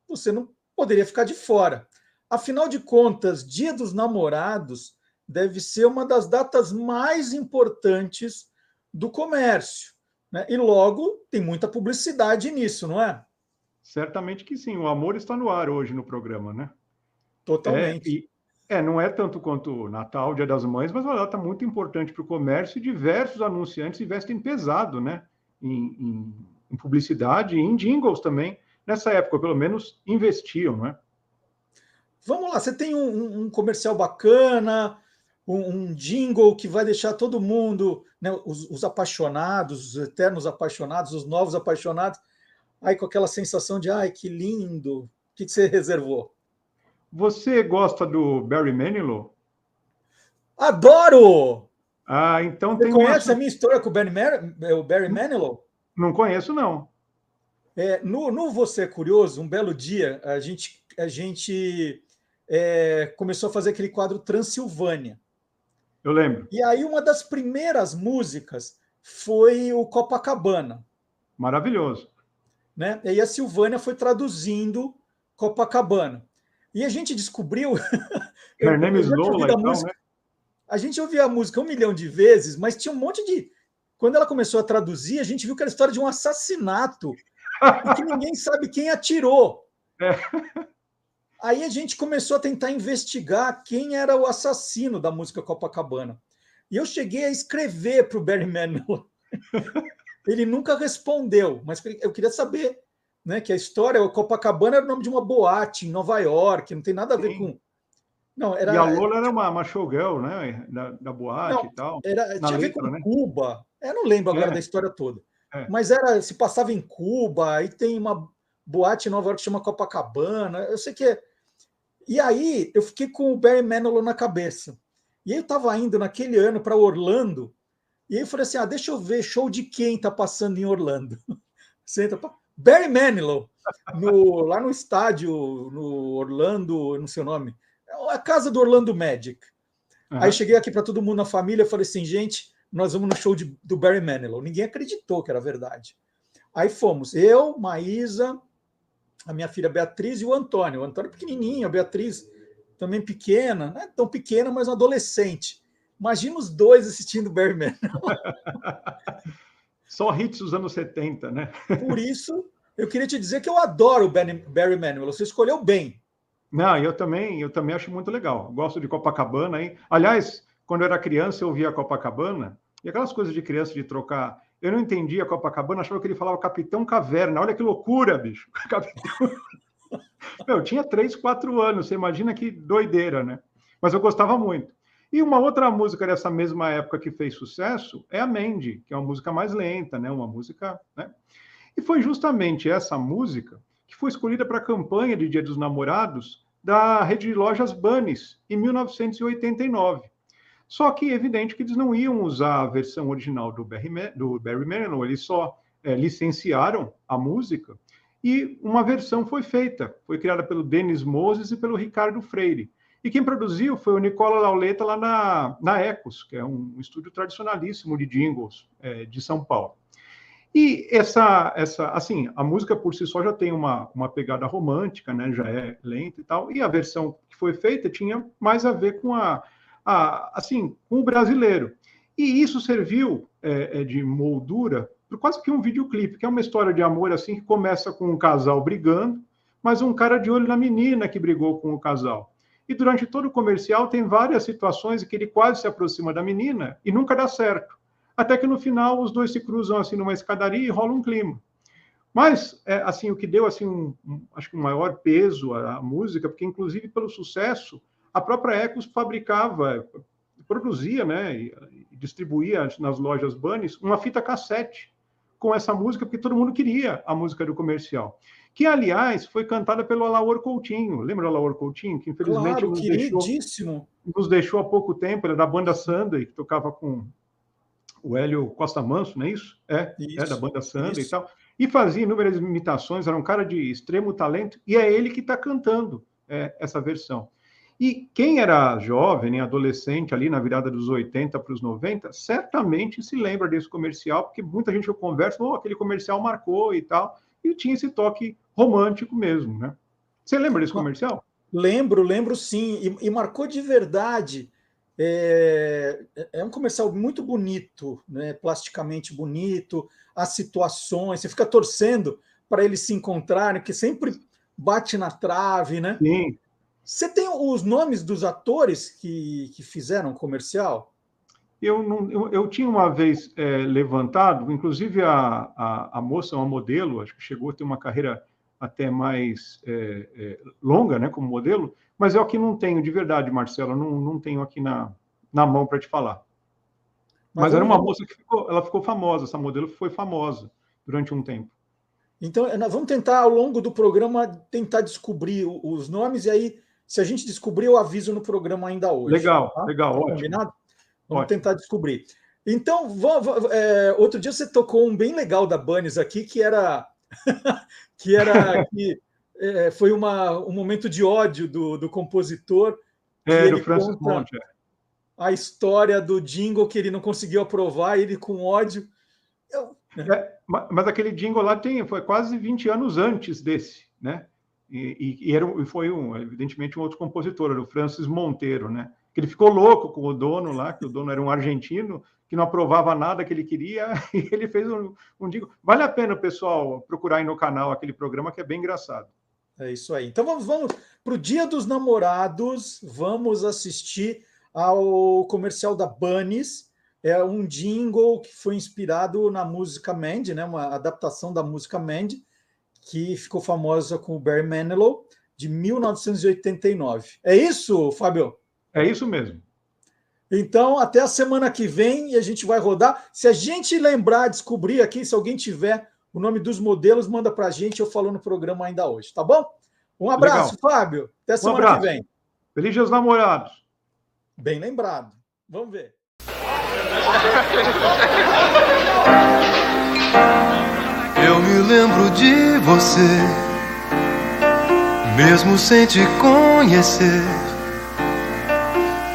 você não poderia ficar de fora. Afinal de contas, Dia dos Namorados deve ser uma das datas mais importantes do comércio, né? E logo tem muita publicidade nisso, não é? Certamente que sim. O amor está no ar hoje no programa, né? Totalmente. Não é tanto quanto o Natal, Dia das Mães, mas é uma data muito importante para o comércio e diversos anunciantes investem pesado, né? Em publicidade e em jingles também. Nessa época, pelo menos, investiam, né? Vamos lá, você tem um comercial bacana, um jingle que vai deixar todo mundo, né, os apaixonados, os eternos apaixonados, os novos apaixonados, aí com aquela sensação de, ai, que lindo. O que você reservou? Você gosta do Barry Manilow? Adoro! Então Você tem conhece a minha história com o Barry Manilow? Não conheço, não. No Você é Curioso, um belo dia, a gente começou a fazer aquele quadro Transilvânia. Eu lembro. E aí uma das primeiras músicas foi o Copacabana. Maravilhoso. Né? E aí a Silvânia foi traduzindo Copacabana. E a gente descobriu... Her Name is Lola e tal, né? A gente ouvia a música 1 milhão de vezes, mas tinha um monte de... Quando ela começou a traduzir, a gente viu que era a história de um assassinato e que ninguém sabe quem atirou. Aí a gente começou a tentar investigar quem era o assassino da música Copacabana. E eu cheguei a escrever para o Barry Manilow. Ele nunca respondeu, mas eu queria saber, né, que a história, Copacabana era o nome de uma boate em Nova York, não tem nada a ver com... Não, E a Lola era uma showgirl, né? Da boate e tal. Tinha a ver com Cuba. Eu não lembro agora da história toda. Mas se passava em Cuba, aí tem uma boate em Nova York que chama Copacabana. Eu sei que E aí eu fiquei com o Barry Manilow na cabeça. E aí eu estava indo naquele ano para Orlando, e aí eu falei assim, deixa eu ver show de quem está passando em Orlando. Barry Manilow, lá no estádio, no Orlando, não sei o nome, a casa do Orlando Magic. Aí cheguei aqui para todo mundo na família e falei assim, gente, nós vamos no show do Barry Manilow. Ninguém acreditou que era verdade. Aí fomos, eu, Maísa, a minha filha Beatriz e o Antônio. O Antônio pequenininho, a Beatriz também pequena, não é tão pequena, mas um adolescente. Imagina os dois assistindo Barry Manilow. Só hits dos anos 70, né? Por isso, eu queria te dizer que eu adoro o Barry Manilow. Você escolheu bem. Não, eu também acho muito legal. Gosto de Copacabana aí. Aliás, quando eu era criança, eu ouvia Copacabana, e aquelas coisas de criança de trocar. Eu não entendia Copacabana, achava que ele falava Capitão Caverna. Olha que loucura, bicho. Eu tinha 3, 4 anos, você imagina que doideira, né? Mas eu gostava muito. E uma outra música dessa mesma época que fez sucesso é a Mandy, que é uma música mais lenta, né? Uma música, né? E foi justamente essa música que foi escolhida para a campanha de Dia dos Namorados da rede de lojas Bunnies, em 1989. Só que é evidente que eles não iam usar a versão original do Barry Manilow, eles só licenciaram a música e uma versão foi feita, foi criada pelo Dennis Moses e pelo Ricardo Freire. E quem produziu foi o Nicola Lauleta lá na Ecos, que é um estúdio tradicionalíssimo de jingles de São Paulo. E assim, a música por si só já tem uma pegada romântica, né? Já é lenta e tal. E a versão que foi feita tinha mais a ver com assim, com o brasileiro. E isso serviu de moldura para quase que um videoclipe, que é uma história de amor assim que começa com um casal brigando, mas um cara de olho na menina que brigou com o casal. E durante todo o comercial tem várias situações em que ele quase se aproxima da menina e nunca dá certo. Até que no final os dois se cruzam assim numa escadaria e rola um clima. Mas assim, o que deu assim acho que um maior peso à música, porque inclusive pelo sucesso, a própria Ecos produzia, né, e distribuía nas lojas Bunnies uma fita cassete com essa música, porque todo mundo queria a música do comercial. Que, aliás, foi cantada pelo Alaor Coutinho. Lembra do Alaor Coutinho? Que, infelizmente, claro, nos deixou há pouco tempo. Ele é da banda Sunday, que tocava com o Hélio Costa Manso, não é isso? É da banda Sunday e tal. E fazia inúmeras imitações, era um cara de extremo talento, e é ele que está cantando essa versão. E quem era jovem, adolescente, ali na virada dos 80 para os 90, certamente se lembra desse comercial, porque muita gente eu converso, aquele comercial marcou e tal, e tinha esse toque romântico mesmo, né? Você lembra desse comercial? Lembro sim, e marcou de verdade. É um comercial muito bonito, né? Plasticamente bonito, as situações, você fica torcendo para eles se encontrarem, porque sempre bate na trave, né? Sim. Você tem os nomes dos atores que fizeram o comercial? Eu tinha uma vez levantado, inclusive a moça, uma modelo, acho que chegou a ter uma carreira até mais longa, né, como modelo, mas eu aqui não tenho, de verdade, Marcelo, não tenho aqui na mão para te falar. Mas era uma moça que ela ficou famosa, essa modelo foi famosa durante um tempo. Então, nós vamos tentar, ao longo do programa, tentar descobrir os nomes, e aí, se a gente descobrir, eu aviso no programa ainda hoje. Legal, tá? legal, Tá ótimo. combinado? Vamos Ótimo. tentar descobrir. Então, outro dia você tocou um bem legal da Bunnies aqui, que foi um momento de ódio do compositor. Do Francis Monte. A história do jingle que ele não conseguiu aprovar, ele com ódio. Mas aquele jingle lá foi quase 20 anos antes desse, né? E foi evidentemente um outro compositor, era o Francis Monteiro, né? Que ele ficou louco com o dono lá, que o dono era um argentino, que não aprovava nada que ele queria, e ele fez um jingle. Vale a pena o pessoal procurar aí no canal aquele programa, que é bem engraçado. É isso aí. Então vamos para o Dia dos Namorados, vamos assistir ao comercial da Bunnies. É um jingle que foi inspirado na música Mandy, né? Uma adaptação da música Mandy, que ficou famosa com o Barry Manilow, de 1989. É isso, Fábio? É isso mesmo. Então, até a semana que vem, a gente vai rodar. Se a gente lembrar, descobrir aqui, se alguém tiver o nome dos modelos, manda para a gente, eu falo no programa ainda hoje, tá bom? Um abraço, legal. Fábio. Até semana que vem. Feliz Dia dos Namorados. Bem lembrado. Vamos ver. Eu me lembro de você, mesmo sem te conhecer.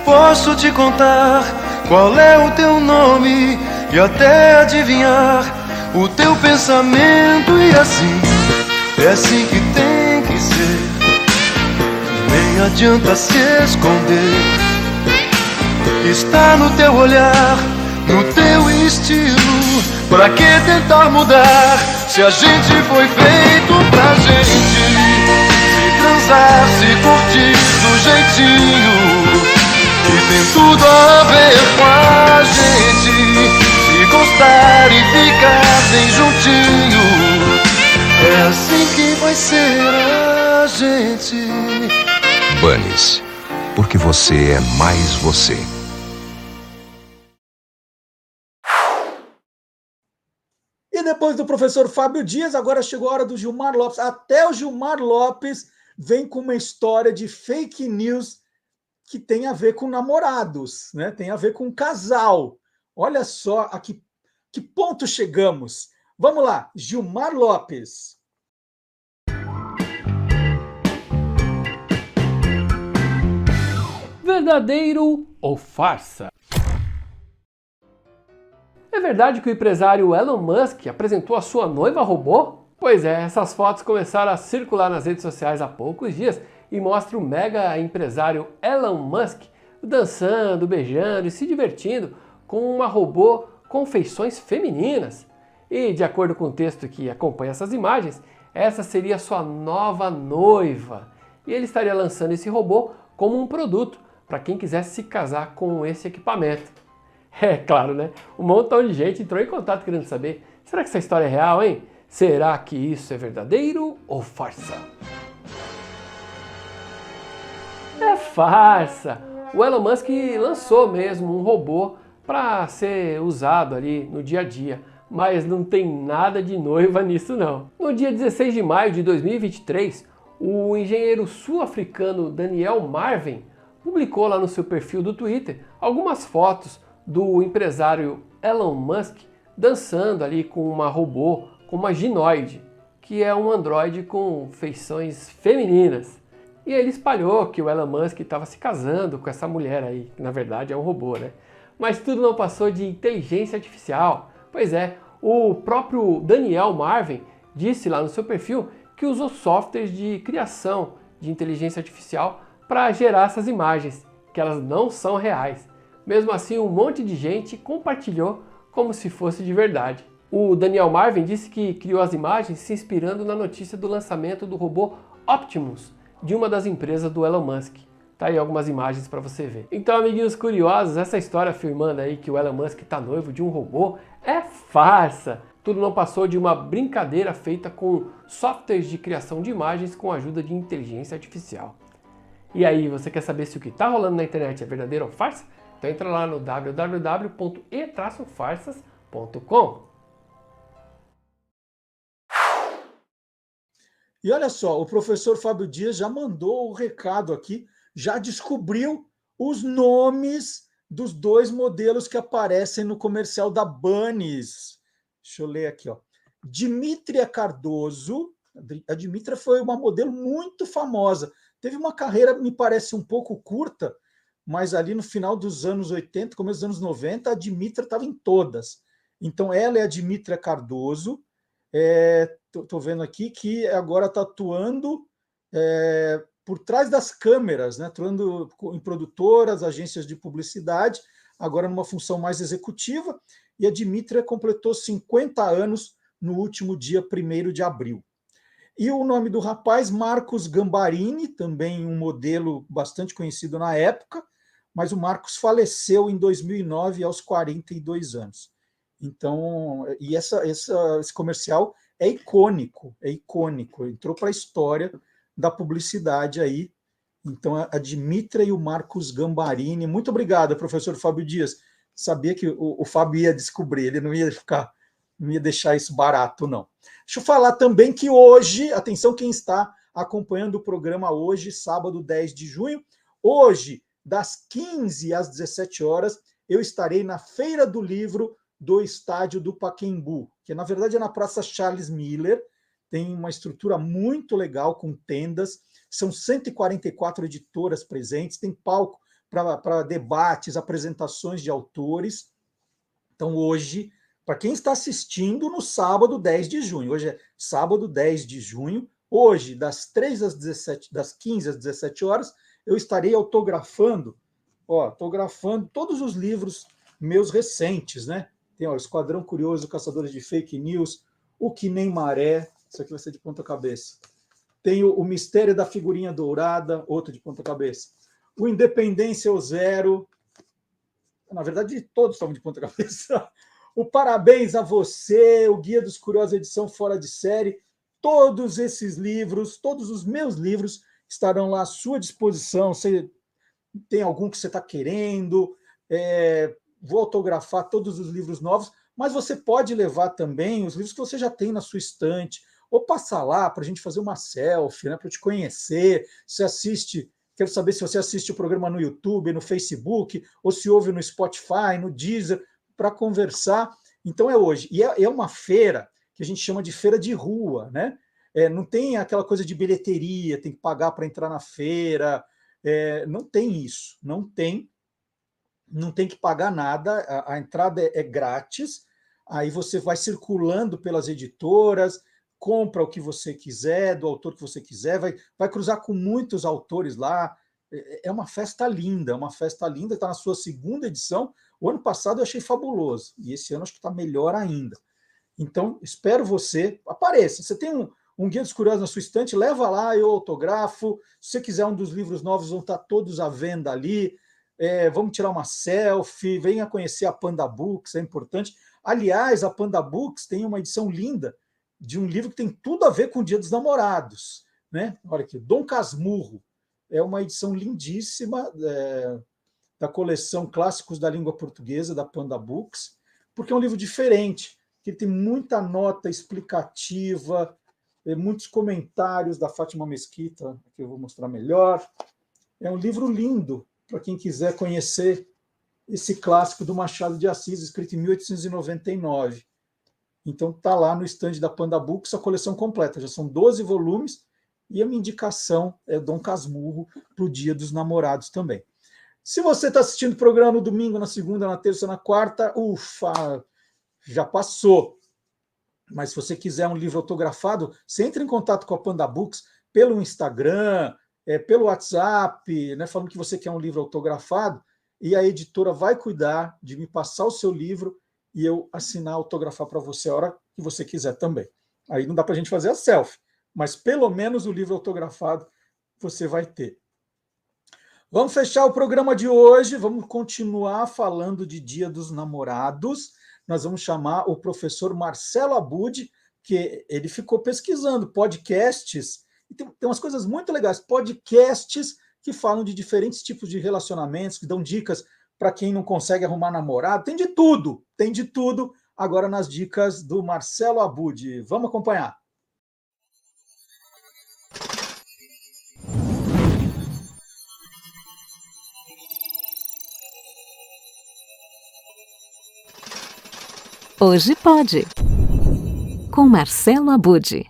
Posso te contar qual é o teu nome e até adivinhar o teu pensamento. E assim, é assim que tem que ser. Nem adianta se esconder. Está no teu olhar, no teu estilo. Pra que tentar mudar, se a gente foi feito pra gente se transar, se curtir do jeitinho que tem tudo a ver com a gente, se gostar e ficar bem juntinho. É assim que vai ser a gente. Bunnies, porque você é mais você. E depois do professor Fábio Dias, agora chegou a hora do Gilmar Lopes. Até o Gilmar Lopes vem com uma história de fake news que tem a ver com namorados, né? Tem a ver com casal. Olha só a que ponto chegamos. Vamos lá, Gilmar Lopes. Verdadeiro ou farsa? É verdade que o empresário Elon Musk apresentou a sua noiva robô? Pois é, essas fotos começaram a circular nas redes sociais há poucos dias e mostram o mega empresário Elon Musk dançando, beijando e se divertindo com uma robô com feições femininas. E de acordo com o texto que acompanha essas imagens, essa seria sua nova noiva. E ele estaria lançando esse robô como um produto para quem quisesse se casar com esse equipamento. É claro, né? Um montão de gente entrou em contato querendo saber, será que essa história é real, hein? Será que isso é verdadeiro ou farsa? É farsa! O Elon Musk lançou mesmo um robô para ser usado ali no dia a dia, mas não tem nada de noiva nisso não. No dia 16 de maio de 2023, o engenheiro sul-africano Daniel Marvin publicou lá no seu perfil do Twitter algumas fotos do empresário Elon Musk dançando ali com uma robô, com uma ginoide, que é um androide com feições femininas. E ele espalhou que o Elon Musk estava se casando com essa mulher aí, que na verdade é um robô, né? Mas tudo não passou de inteligência artificial. Pois é, o próprio Daniel Marvin disse lá no seu perfil que usou softwares de criação de inteligência artificial para gerar essas imagens, que elas não são reais. Mesmo assim, um monte de gente compartilhou como se fosse de verdade. O Daniel Marvin disse que criou as imagens se inspirando na notícia do lançamento do robô Optimus de uma das empresas do Elon Musk. Tá aí algumas imagens para você ver. Então, amiguinhos curiosos, essa história afirmando aí que o Elon Musk está noivo de um robô é farsa. Tudo não passou de uma brincadeira feita com softwares de criação de imagens com a ajuda de inteligência artificial. E aí, você quer saber se o que está rolando na internet é verdadeiro ou farsa? Então entra lá no www.e-farsas.com. E olha só, o professor Fábio Dias já mandou o recado aqui, já descobriu os nomes dos dois modelos que aparecem no comercial da Bunnies. Deixa eu ler aqui, ó. Dmítria Cardoso. A Dmítria foi uma modelo muito famosa. Teve uma carreira, me parece, um pouco curta, mas ali no final dos anos 80, começo dos anos 90, a Dmítria estava em todas. Então, ela é a Dmítria Cardoso. Estou vendo aqui que agora está atuando por trás das câmeras, né? Atuando em produtoras, agências de publicidade, agora numa função mais executiva. E a Dmítria completou 50 anos no último dia 1º de abril. E o nome do rapaz, Marcos Gambarini, também um modelo bastante conhecido na época, mas o Marcos faleceu em 2009 aos 42 anos. Então, e esse comercial é icônico, entrou para a história da publicidade aí. Então, a Dmítria e o Marcos Gambarini. Muito obrigado, professor Fábio Dias. Sabia que o Fábio ia descobrir, ele não ia deixar isso barato, não. Deixa eu falar também que hoje, atenção quem está acompanhando o programa hoje, sábado 10 de junho, hoje, das 15 às 17 horas, eu estarei na Feira do Livro do Estádio do Pacaembu, que na verdade é na Praça Charles Miller, tem uma estrutura muito legal com tendas, são 144 editoras presentes, tem palco para debates, apresentações de autores. Então hoje, para quem está assistindo no sábado 10 de junho, hoje é sábado 10 de junho, hoje das 15 às 17 horas, eu estarei autografando todos os livros meus recentes, né? Tem o Esquadrão Curioso, Caçadores de Fake News, O Que Nem Maré, isso aqui vai ser de ponta cabeça. Tem o Mistério da Figurinha Dourada, outro de ponta cabeça. O Independência ou Zero, na verdade todos estão de ponta cabeça. O Parabéns a Você, o Guia dos Curiosos, edição fora de série. Todos esses livros, todos os meus livros estarão lá à sua disposição. Você tem algum que você está querendo, vou autografar todos os livros novos, mas você pode levar também os livros que você já tem na sua estante, ou passar lá para a gente fazer uma selfie, né, para eu te conhecer. Você assiste, quero saber se você assiste o programa no YouTube, no Facebook, ou se ouve no Spotify, no Deezer, para conversar. Então é hoje. E é uma feira que a gente chama de feira de rua, né? Não tem aquela coisa de bilheteria, tem que pagar para entrar na feira. Não tem isso, não tem que pagar nada, a entrada é grátis, aí você vai circulando pelas editoras, compra o que você quiser, do autor que você quiser, vai cruzar com muitos autores lá. É uma festa linda, está na sua 2ª edição. O ano passado eu achei fabuloso, e esse ano acho que está melhor ainda. Então, espero você, apareça. Você tem um Guia dos Curiosos na sua estante, leva lá, eu autografo. Se você quiser um dos livros novos, vão estar todos à venda ali. Vamos tirar uma selfie, venha conhecer a Panda Books, é importante. Aliás, a Panda Books tem uma edição linda de um livro que tem tudo a ver com o Dia dos Namorados, né? Olha aqui, Dom Casmurro. É uma edição lindíssima da coleção Clássicos da Língua Portuguesa, da Panda Books, porque é um livro diferente, que tem muita nota explicativa, muitos comentários da Fátima Mesquita, que eu vou mostrar melhor. É um livro lindo, para quem quiser conhecer esse clássico do Machado de Assis, escrito em 1899. Então está lá no estande da Panda Books a coleção completa, já são 12 volumes, e a minha indicação é Dom Casmurro para o Dia dos Namorados também. Se você está assistindo o programa no domingo, na segunda, na terça, na quarta, ufa, já passou. Mas se você quiser um livro autografado, você entra em contato com a Panda Books pelo Instagram, pelo WhatsApp, né, falando que você quer um livro autografado, e a editora vai cuidar de me passar o seu livro e eu assinar, autografar para você a hora que você quiser também. Aí não dá para a gente fazer a selfie, mas pelo menos o livro autografado você vai ter. Vamos fechar o programa de hoje, vamos continuar falando de Dia dos Namorados. Nós vamos chamar o professor Marcelo Abud, que ele ficou pesquisando podcasts, e tem umas coisas muito legais, podcasts que falam de diferentes tipos de relacionamentos, que dão dicas para quem não consegue arrumar namorado, tem de tudo, agora nas dicas do Marcelo Abud. Vamos acompanhar. Hoje pode, com Marcelo Abud.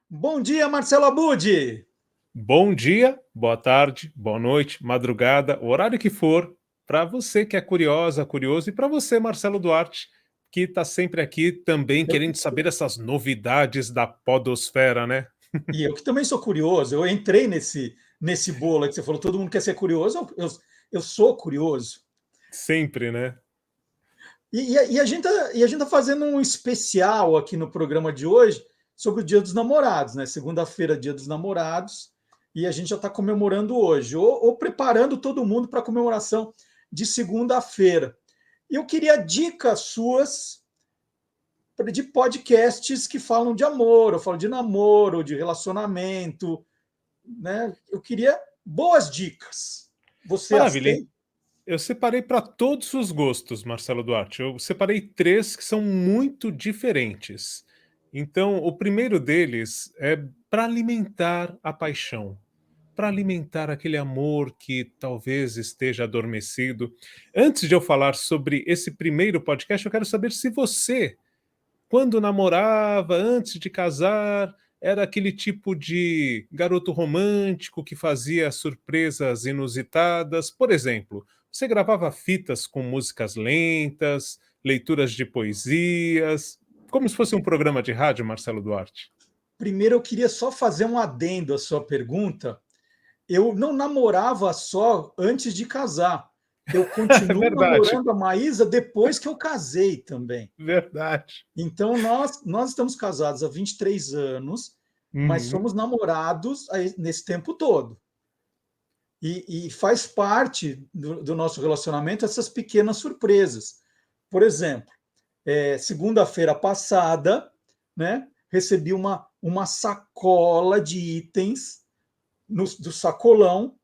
Bom dia, Marcelo Abud! Bom dia, boa tarde, boa noite, madrugada, o horário que for, para você que é curiosa, curioso, e para você, Marcelo Duarte, que está sempre aqui também querendo saber essas novidades da podosfera, né? E eu que também sou curioso, eu entrei nesse bolo aí que você falou, todo mundo quer ser curioso, eu sou curioso. Sempre, né? E a gente tá fazendo um especial aqui no programa de hoje sobre o Dia dos Namorados, né? Segunda-feira, Dia dos Namorados, e a gente já está comemorando hoje, ou preparando todo mundo para a comemoração de segunda-feira. E eu queria dicas suas de podcasts que falam de amor, ou falam de namoro, de relacionamento, né? Eu queria boas dicas. Você Maravilha. as tem? Eu separei para todos os gostos, Marcelo Duarte. Eu separei 3 que são muito diferentes. Então, o primeiro deles é para alimentar a paixão, para alimentar aquele amor que talvez esteja adormecido. Antes de eu falar sobre esse primeiro podcast, eu quero saber se você, quando namorava, antes de casar, era aquele tipo de garoto romântico que fazia surpresas inusitadas. Por exemplo, você gravava fitas com músicas lentas, leituras de poesias, como se fosse um programa de rádio, Marcelo Duarte. Primeiro, eu queria só fazer um adendo à sua pergunta. Eu não namorava só antes de casar. Eu continuo Verdade. namorando a Maísa depois que eu casei também. Verdade. Então, nós estamos casados há 23 anos, mas somos namorados nesse tempo todo. E faz parte do nosso relacionamento essas pequenas surpresas. Por exemplo, segunda-feira passada, né, recebi uma sacola de itens do sacolão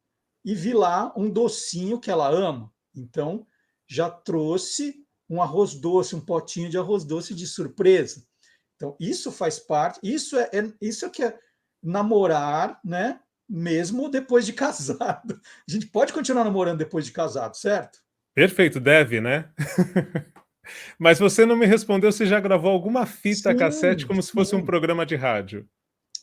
e vi lá um docinho que ela ama. Então, já trouxe um arroz doce, um potinho de arroz doce de surpresa. Então, isso faz parte, isso é que é namorar, né? Mesmo depois de casado. A gente pode continuar namorando depois de casado, certo? Perfeito, deve, né? Mas você não me respondeu se já gravou alguma fita cassete como se fosse um programa de rádio.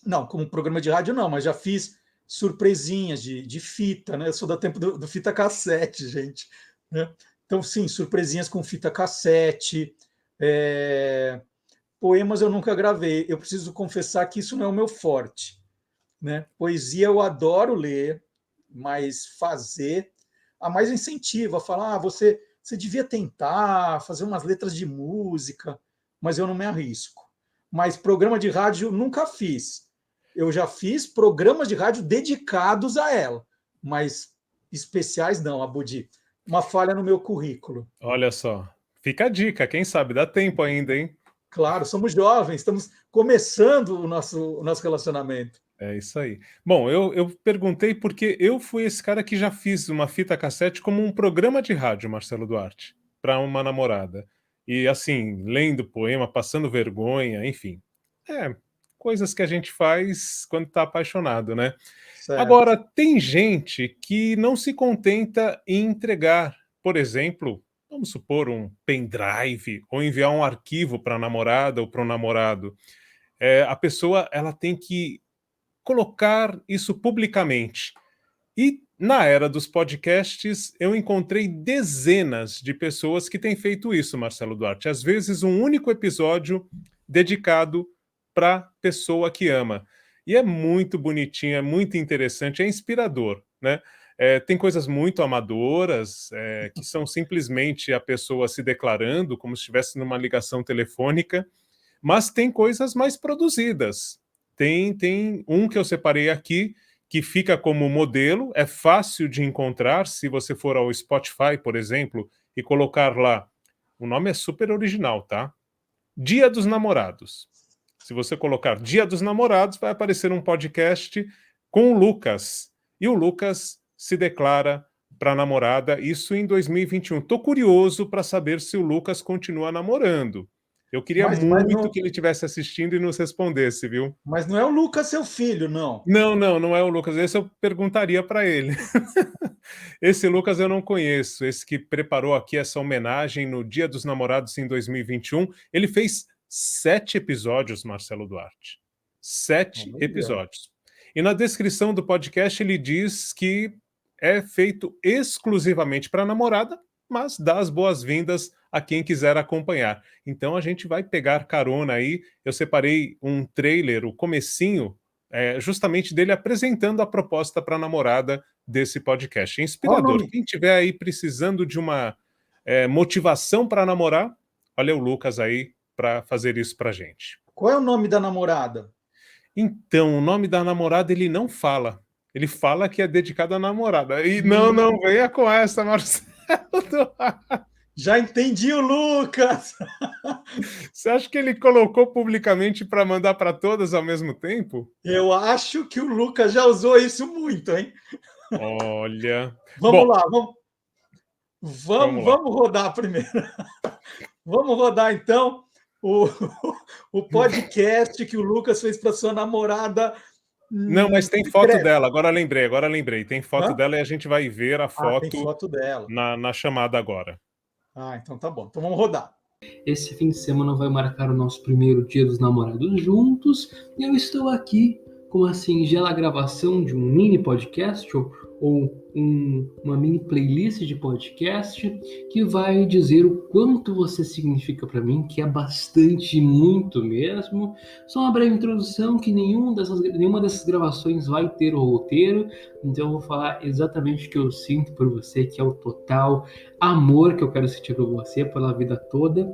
Não, como programa de rádio não, mas já fiz surpresinhas de fita, né? Eu sou do tempo do fita cassete, gente. Né? Então, sim, surpresinhas com fita cassete. Poemas eu nunca gravei. Eu preciso confessar que isso não é o meu forte. Né? Poesia eu adoro ler, mas fazer a mais incentiva, falar, você devia tentar fazer umas letras de música, mas eu não me arrisco. Mas programa de rádio nunca fiz. Eu já fiz programas de rádio dedicados a ela, mas especiais não, Abudi. Uma falha no meu currículo. Olha só, fica a dica, quem sabe dá tempo ainda, hein? Claro, somos jovens, estamos começando o nosso relacionamento. É isso aí. Bom, eu perguntei porque eu fui esse cara que já fiz uma fita cassete como um programa de rádio, Marcelo Duarte, para uma namorada. E assim, lendo poema, passando vergonha, enfim. Coisas que a gente faz quando está apaixonado, né? Certo. Agora, tem gente que não se contenta em entregar, por exemplo, vamos supor, um pendrive ou enviar um arquivo para a namorada ou para o namorado. A pessoa ela tem que colocar isso publicamente. E na era dos podcasts, eu encontrei dezenas de pessoas que têm feito isso, Marcelo Duarte. Às vezes, um único episódio dedicado para a pessoa que ama. E é muito bonitinho, é muito interessante, é inspirador, né? Tem coisas muito amadoras, que são simplesmente a pessoa se declarando, como se estivesse numa ligação telefônica, mas tem coisas mais produzidas. tem um que eu separei aqui, que fica como modelo, é fácil de encontrar, se você for ao Spotify, por exemplo, e colocar lá, o nome é super original, tá? Dia dos Namorados. Se você colocar Dia dos Namorados, vai aparecer um podcast com o Lucas. E o Lucas se declara para a namorada, isso em 2021. Tô curioso para saber se o Lucas continua namorando. Eu queria Mas muito não, que ele estivesse assistindo e nos respondesse, viu? mas não é o Lucas, seu filho, não. Não é o Lucas. Esse eu perguntaria para ele. Esse Lucas eu não conheço. Esse que preparou aqui essa homenagem no Dia dos Namorados em 2021. Ele fez 7 episódios, Marcelo Duarte. 7 Olha. episódios. E na descrição do podcast ele diz que é feito exclusivamente para a namorada, mas dá as boas-vindas a quem quiser acompanhar. Então a gente vai pegar carona aí. Eu separei um trailer, o comecinho, justamente dele apresentando a proposta para a namorada desse podcast. É inspirador. Quem tiver aí precisando de uma motivação para namorar, olha o Lucas aí para fazer isso para gente. Qual é o nome da namorada? Então, o nome da namorada ele não fala. Ele fala que é dedicado à namorada. E não venha com essa, Marcelo. Já entendi o Lucas! Você acha que ele colocou publicamente para mandar para todas ao mesmo tempo? Eu acho que o Lucas já usou isso muito, hein? Olha. Vamos lá, vamos rodar primeiro. Vamos rodar, então, o podcast que o Lucas fez para sua namorada. Não, mas tem foto dela. Agora lembrei. Tem foto dela e a gente vai ver a foto, tem foto dela. Na chamada agora. Então tá bom. Então vamos rodar. Esse fim de semana vai marcar o nosso primeiro Dia dos Namorados juntos. E eu estou aqui com uma singela gravação de um mini podcast ou uma mini playlist de podcast que vai dizer o quanto você significa para mim, que é bastante, muito mesmo. Só uma breve introdução, que nenhuma dessas gravações vai ter o roteiro, então eu vou falar exatamente o que eu sinto por você, que é o total amor que eu quero sentir por você pela vida toda.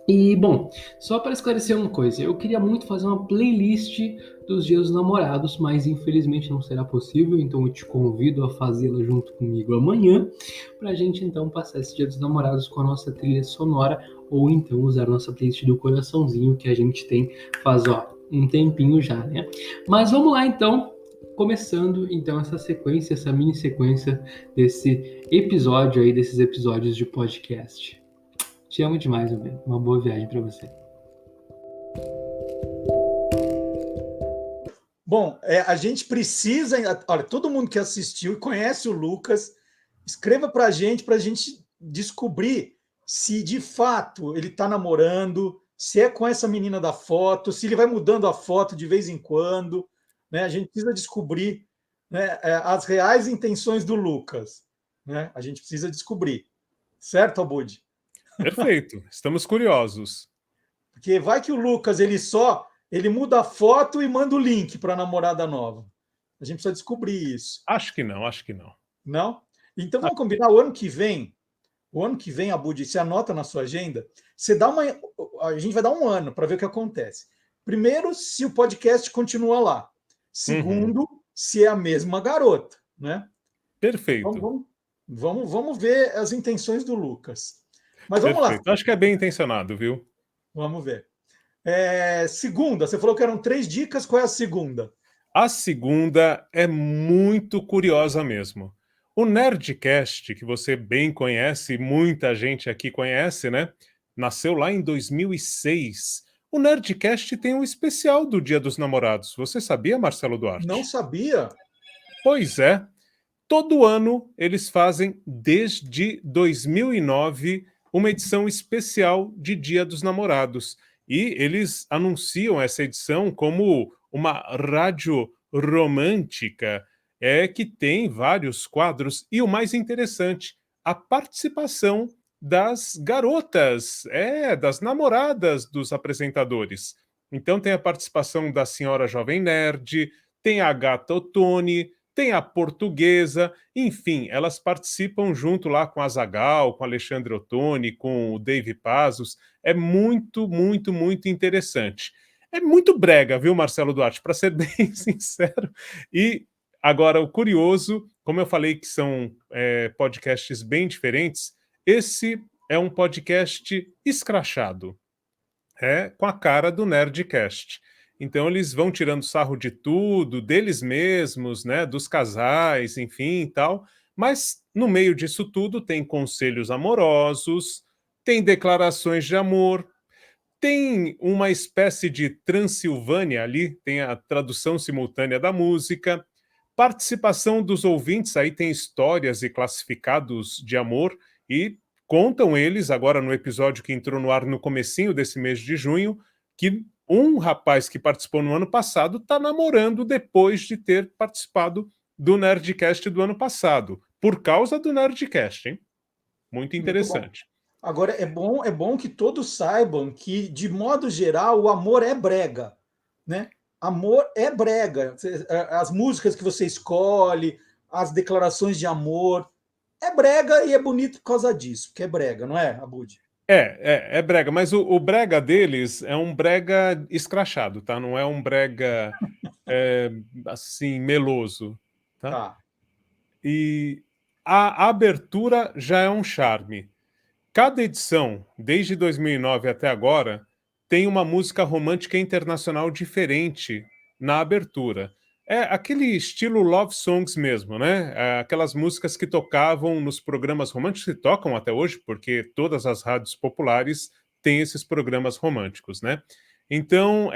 E, bom, só para esclarecer uma coisa, eu queria muito fazer uma playlist dos Dias dos Namorados, mas infelizmente não será possível, então eu te convido a fazê-la junto comigo amanhã, para a gente então passar esse Dia dos Namorados com a nossa trilha sonora, ou então usar a nossa playlist do coraçãozinho que a gente tem faz um tempinho já, né? Mas vamos lá então, começando então essa sequência, essa mini sequência desse episódio aí, desses episódios de podcast. Te amo demais, meu bem. Uma boa viagem para você. Bom, a gente precisa... Olha, todo mundo que assistiu e conhece o Lucas, escreva para a gente descobrir se de fato ele está namorando, se é com essa menina da foto, se ele vai mudando a foto de vez em quando. Né? A gente precisa descobrir, né, as reais intenções do Lucas. Né? A gente precisa descobrir. Certo, Abud? Perfeito, estamos curiosos. Porque vai que o Lucas ele muda a foto e manda o link para a namorada nova. A gente precisa descobrir isso. Acho que não. Não? Então vamos combinar o ano que vem, Abud, você anota na sua agenda, a gente vai dar um ano para ver o que acontece. Primeiro, se o podcast continua lá. Segundo, se é a mesma garota, né? Perfeito. Então, vamos ver as intenções do Lucas. Mas vamos lá. Acho que é bem intencionado, viu? Vamos ver. Segunda, você falou que eram 3 dicas, qual é a segunda? A segunda é muito curiosa mesmo. O Nerdcast, que você bem conhece, muita gente aqui conhece, né? Nasceu lá em 2006. O Nerdcast tem um especial do Dia dos Namorados. Você sabia, Marcelo Duarte? Não sabia. Pois é. Todo ano eles fazem, desde 2009, uma edição especial de Dia dos Namorados. E eles anunciam essa edição como uma rádio romântica, que tem vários quadros. E o mais interessante, a participação das garotas, das namoradas dos apresentadores. Então tem a participação da Senhora Jovem Nerd, tem a Gata Ottoni, tem a Portuguesa, enfim, elas participam junto lá com a Azaghal, com o Alexandre Ottoni, com o Dave Pazos. É muito, muito, muito interessante. é muito brega, viu, Marcelo Duarte, para ser bem sincero. E agora, o curioso, como eu falei que são podcasts bem diferentes, esse é um podcast escrachado, com a cara do Nerdcast. Então eles vão tirando sarro de tudo, deles mesmos, né, dos casais, enfim e tal, mas no meio disso tudo tem conselhos amorosos, tem declarações de amor, tem uma espécie de Transilvânia ali, tem a tradução simultânea da música, participação dos ouvintes, aí tem histórias e classificados de amor, e contam eles, agora no episódio que entrou no ar no comecinho desse mês de junho, que um rapaz que participou no ano passado está namorando depois de ter participado do Nerdcast do ano passado, por causa do Nerdcast, hein? Muito interessante. Agora, é bom que todos saibam que, de modo geral, o amor é brega, né? Amor é brega. As músicas que você escolhe, as declarações de amor, é brega e é bonito por causa disso, porque é brega, não é, Abud? É brega, mas o brega deles é um brega escrachado, tá? Não é um brega, assim, meloso, tá? Tá. E a abertura já é um charme. Cada edição, desde 2009 até agora, tem uma música romântica internacional diferente na abertura. É aquele estilo love songs mesmo, né? Aquelas músicas que tocavam nos programas românticos, que tocam até hoje, porque todas as rádios populares têm esses programas românticos, né? Então,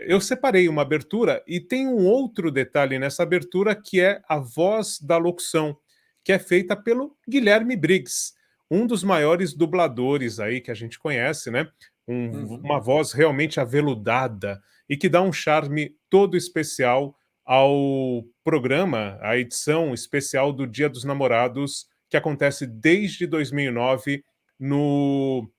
eu separei uma abertura e tem um outro detalhe nessa abertura que é a voz da locução, que é feita pelo Guilherme Briggs, um dos maiores dubladores aí que a gente conhece, né? Uma voz realmente aveludada e que dá um charme todo especial ao programa, à edição especial do Dia dos Namorados, que acontece desde 2009 no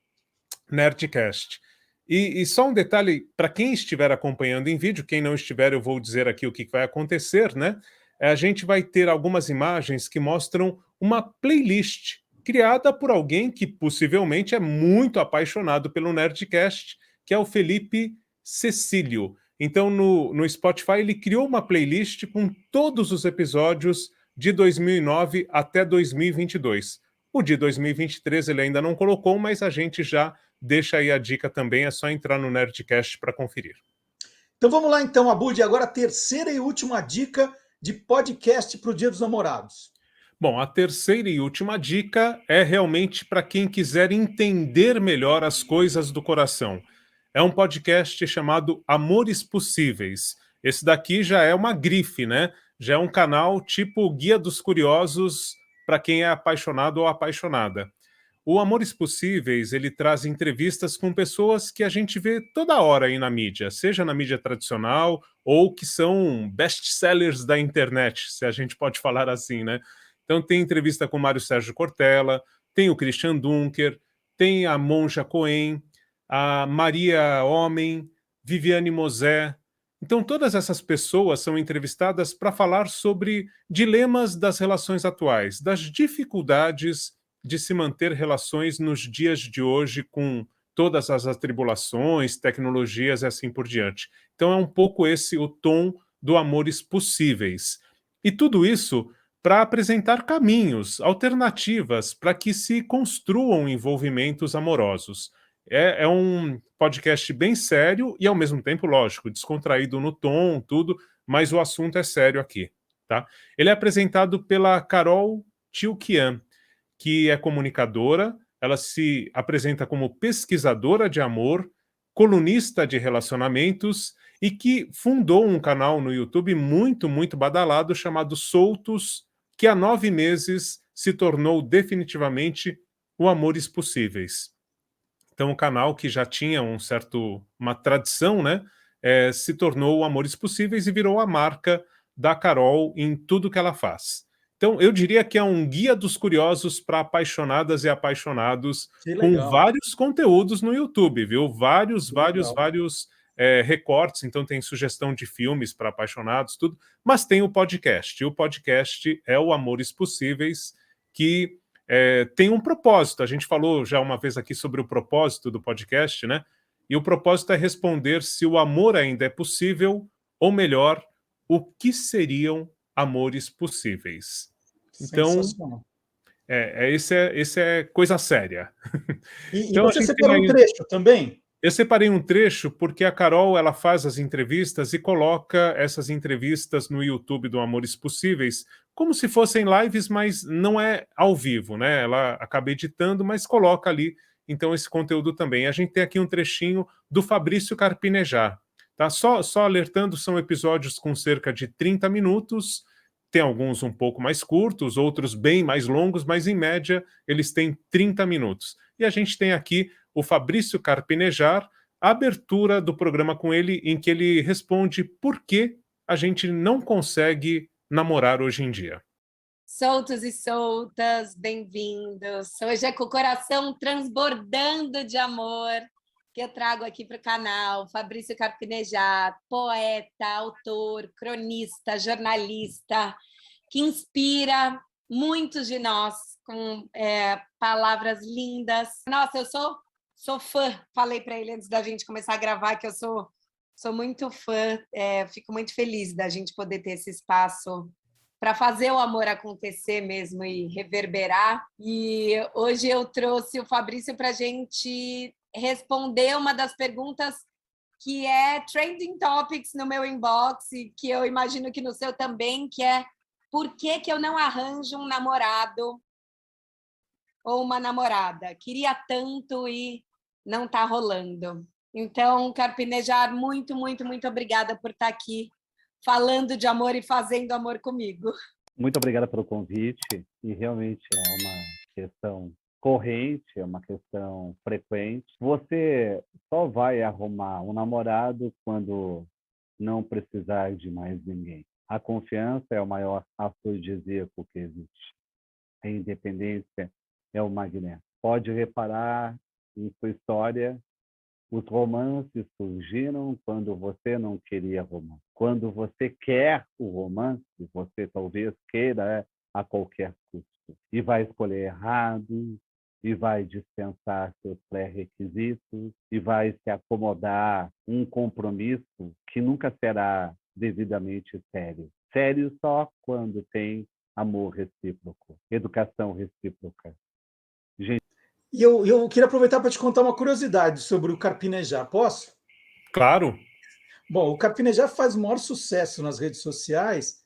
Nerdcast. E só um detalhe, para quem estiver acompanhando em vídeo, quem não estiver, eu vou dizer aqui o que vai acontecer, né? A gente vai ter algumas imagens que mostram uma playlist criada por alguém que possivelmente é muito apaixonado pelo Nerdcast, que é o Felipe Cecílio. Então, no Spotify, ele criou uma playlist com todos os episódios de 2009 até 2022. O de 2023 ele ainda não colocou, mas a gente já deixa aí a dica também, é só entrar no Nerdcast para conferir. Então vamos lá então, Abud, agora a terceira e última dica de podcast para o Dia dos Namorados. Bom, a terceira e última dica é realmente para quem quiser entender melhor as coisas do coração. É um podcast chamado Amores Possíveis. Esse daqui já é uma grife, né? Já é um canal tipo Guia dos Curiosos para quem é apaixonado ou apaixonada. O Amores Possíveis, ele traz entrevistas com pessoas que a gente vê toda hora aí na mídia, seja na mídia tradicional ou que são best-sellers da internet, se a gente pode falar assim, né? Então tem entrevista com Mário Sérgio Cortella, tem o Christian Dunker, tem a Monja Cohen, a Maria Homem, Viviane Mosé. Então todas essas pessoas são entrevistadas para falar sobre dilemas das relações atuais, das dificuldades de se manter relações nos dias de hoje com todas as atribulações, tecnologias e assim por diante. Então é um pouco esse o tom do Amores Possíveis. E tudo isso para apresentar caminhos, alternativas para que se construam envolvimentos amorosos. É um podcast bem sério e, ao mesmo tempo, lógico, descontraído no tom, tudo, mas o assunto é sério aqui. Tá? Ele é apresentado pela Carol Tilquian, que é comunicadora, ela se apresenta como pesquisadora de amor, colunista de relacionamentos e que fundou um canal no YouTube muito, muito badalado chamado Soltos, que há 9 meses se tornou definitivamente o Amores Possíveis. Então o canal que já tinha uma tradição, né, se tornou o Amores Possíveis e virou a marca da Carol em tudo que ela faz. Então eu diria que é um guia dos curiosos para apaixonadas e apaixonados, com vários conteúdos no YouTube, viu? Vários recortes, então tem sugestão de filmes para apaixonados, tudo, mas tem o podcast. E o podcast é o Amores Possíveis, que tem um propósito. A gente falou já uma vez aqui sobre o propósito do podcast, né? E o propósito é responder se o amor ainda é possível, ou melhor, o que seriam amores possíveis. Então, Sensacional. esse é coisa séria. E Então, a você gente tem separou um aí... trecho também? Eu separei um trecho porque a Carol ela faz as entrevistas e coloca essas entrevistas no YouTube do Amores Possíveis como se fossem lives, mas não é ao vivo, né? Ela acaba editando, mas coloca ali, então, esse conteúdo também. A gente tem aqui um trechinho do Fabrício Carpinejar. Tá? Só alertando, são episódios com cerca de 30 minutos, tem alguns um pouco mais curtos, outros bem mais longos, mas em média eles têm 30 minutos. E a gente tem aqui o Fabrício Carpinejar, a abertura do programa com ele, em que ele responde por que a gente não consegue namorar hoje em dia. Soltos e soltas, bem-vindos. Hoje é com o coração transbordando de amor que eu trago aqui para o canal Fabrício Carpinejar, poeta, autor, cronista, jornalista, que inspira muitos de nós com palavras lindas. Nossa, eu sou fã, falei para ele antes da gente começar a gravar que eu sou muito fã, fico muito feliz da gente poder ter esse espaço para fazer o amor acontecer mesmo e reverberar. E hoje eu trouxe o Fabrício para a gente responder uma das perguntas que é trending topics no meu inbox e que eu imagino que no seu também, que é por que eu não arranjo um namorado ou uma namorada? Queria tanto e não está rolando. Então, Carpinejar, muito, muito, muito obrigada por estar aqui falando de amor e fazendo amor comigo. Muito obrigada pelo convite, e realmente é uma questão corrente, é uma questão frequente. Você só vai arrumar um namorado quando não precisar de mais ninguém. A confiança é o maior afrodisíaco que existe. A independência é o magnético. Pode reparar em sua história, os romances surgiram quando você não queria romance. Quando você quer o romance, você talvez queira a qualquer custo. E vai escolher errado, e vai dispensar seus pré-requisitos, e vai se acomodar um compromisso que nunca será devidamente sério. Sério só quando tem amor recíproco, educação recíproca. Gente, E eu queria aproveitar para te contar uma curiosidade sobre o Carpinejar. Posso? Claro. Bom, o Carpinejar faz o maior sucesso nas redes sociais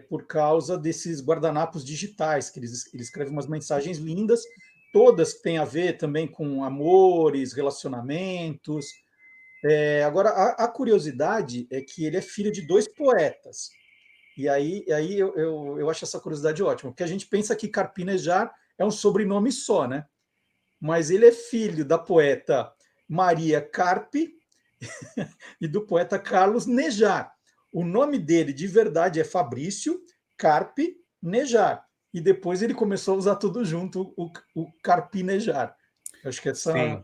por causa desses guardanapos digitais, que ele escreve umas mensagens lindas, todas que têm a ver também com amores, relacionamentos. Agora, a curiosidade é que ele é filho de 2 poetas. E aí eu acho essa curiosidade ótima, porque a gente pensa que Carpinejar é um sobrenome só, né? Mas ele é filho da poeta Maria Carpe e do poeta Carlos Nejar. O nome dele de verdade é Fabrício Carpe Nejar. E depois ele começou a usar tudo junto, o Carpinejar. Eu acho que essa... Sim.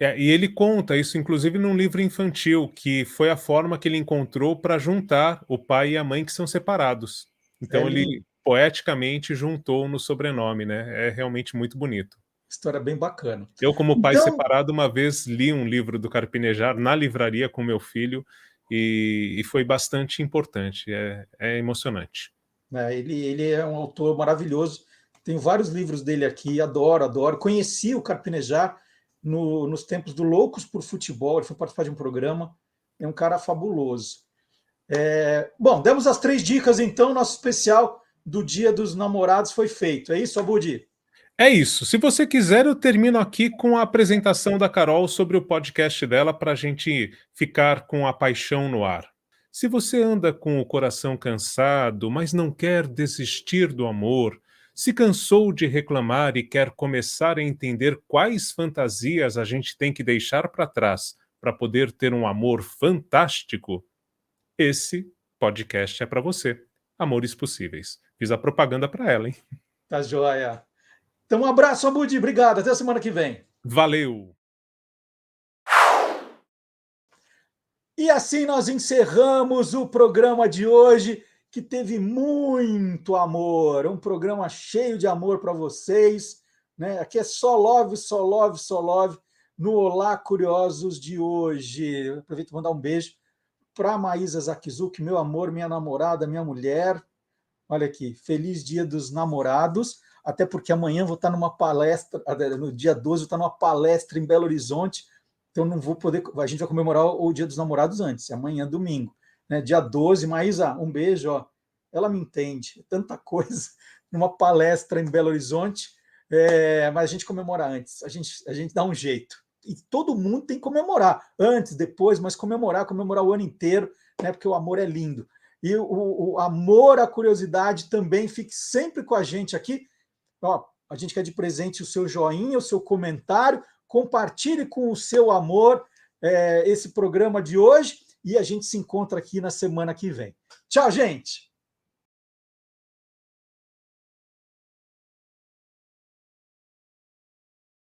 E ele conta isso, inclusive, num livro infantil, que foi a forma que ele encontrou para juntar o pai e a mãe que são separados. Então ele poeticamente juntou no sobrenome, né? É realmente muito bonito. História bem bacana. Eu, como pai separado, uma vez li um livro do Carpinejar na livraria com meu filho e foi bastante importante, é emocionante. Ele é um autor maravilhoso, tenho vários livros dele aqui, adoro. Conheci o Carpinejar nos tempos do Loucos por Futebol, ele foi participar de um programa, é um cara fabuloso. Bom, demos as 3 dicas, então, nosso especial do Dia dos Namorados foi feito. É isso, Abudi? É isso. Se você quiser, eu termino aqui com a apresentação da Carol sobre o podcast dela para a gente ficar com a paixão no ar. Se você anda com o coração cansado, mas não quer desistir do amor, se cansou de reclamar e quer começar a entender quais fantasias a gente tem que deixar para trás para poder ter um amor fantástico, esse podcast é para você. Amores Possíveis. Fiz a propaganda para ela, hein? Tá joia. Então, um abraço, Abudi. Obrigado. Até a semana que vem. Valeu! E assim nós encerramos o programa de hoje, que teve muito amor. Um programa cheio de amor para vocês, né? Aqui é só love, só love, só love. no Olá Curiosos de hoje. Eu aproveito para mandar um beijo para a Maísa Zakizuki, meu amor, minha namorada, minha mulher. Olha aqui, feliz Dia dos Namorados, até porque amanhã vou estar numa palestra, no dia 12 vou estar numa palestra em Belo Horizonte, então não vou poder, a gente vai comemorar o Dia dos Namorados antes, amanhã, domingo, né? Dia 12, Maísa, um beijo, ó. Ela me entende, tanta coisa, numa palestra em Belo Horizonte, mas a gente comemora antes, a gente dá um jeito. E todo mundo tem que comemorar, antes, depois, mas comemorar o ano inteiro, né? Porque o amor é lindo. E o amor, a curiosidade também, fique sempre com a gente aqui. Ó, a gente quer de presente o seu joinha, o seu comentário, compartilhe com o seu amor esse programa de hoje e a gente se encontra aqui na semana que vem. Tchau, gente!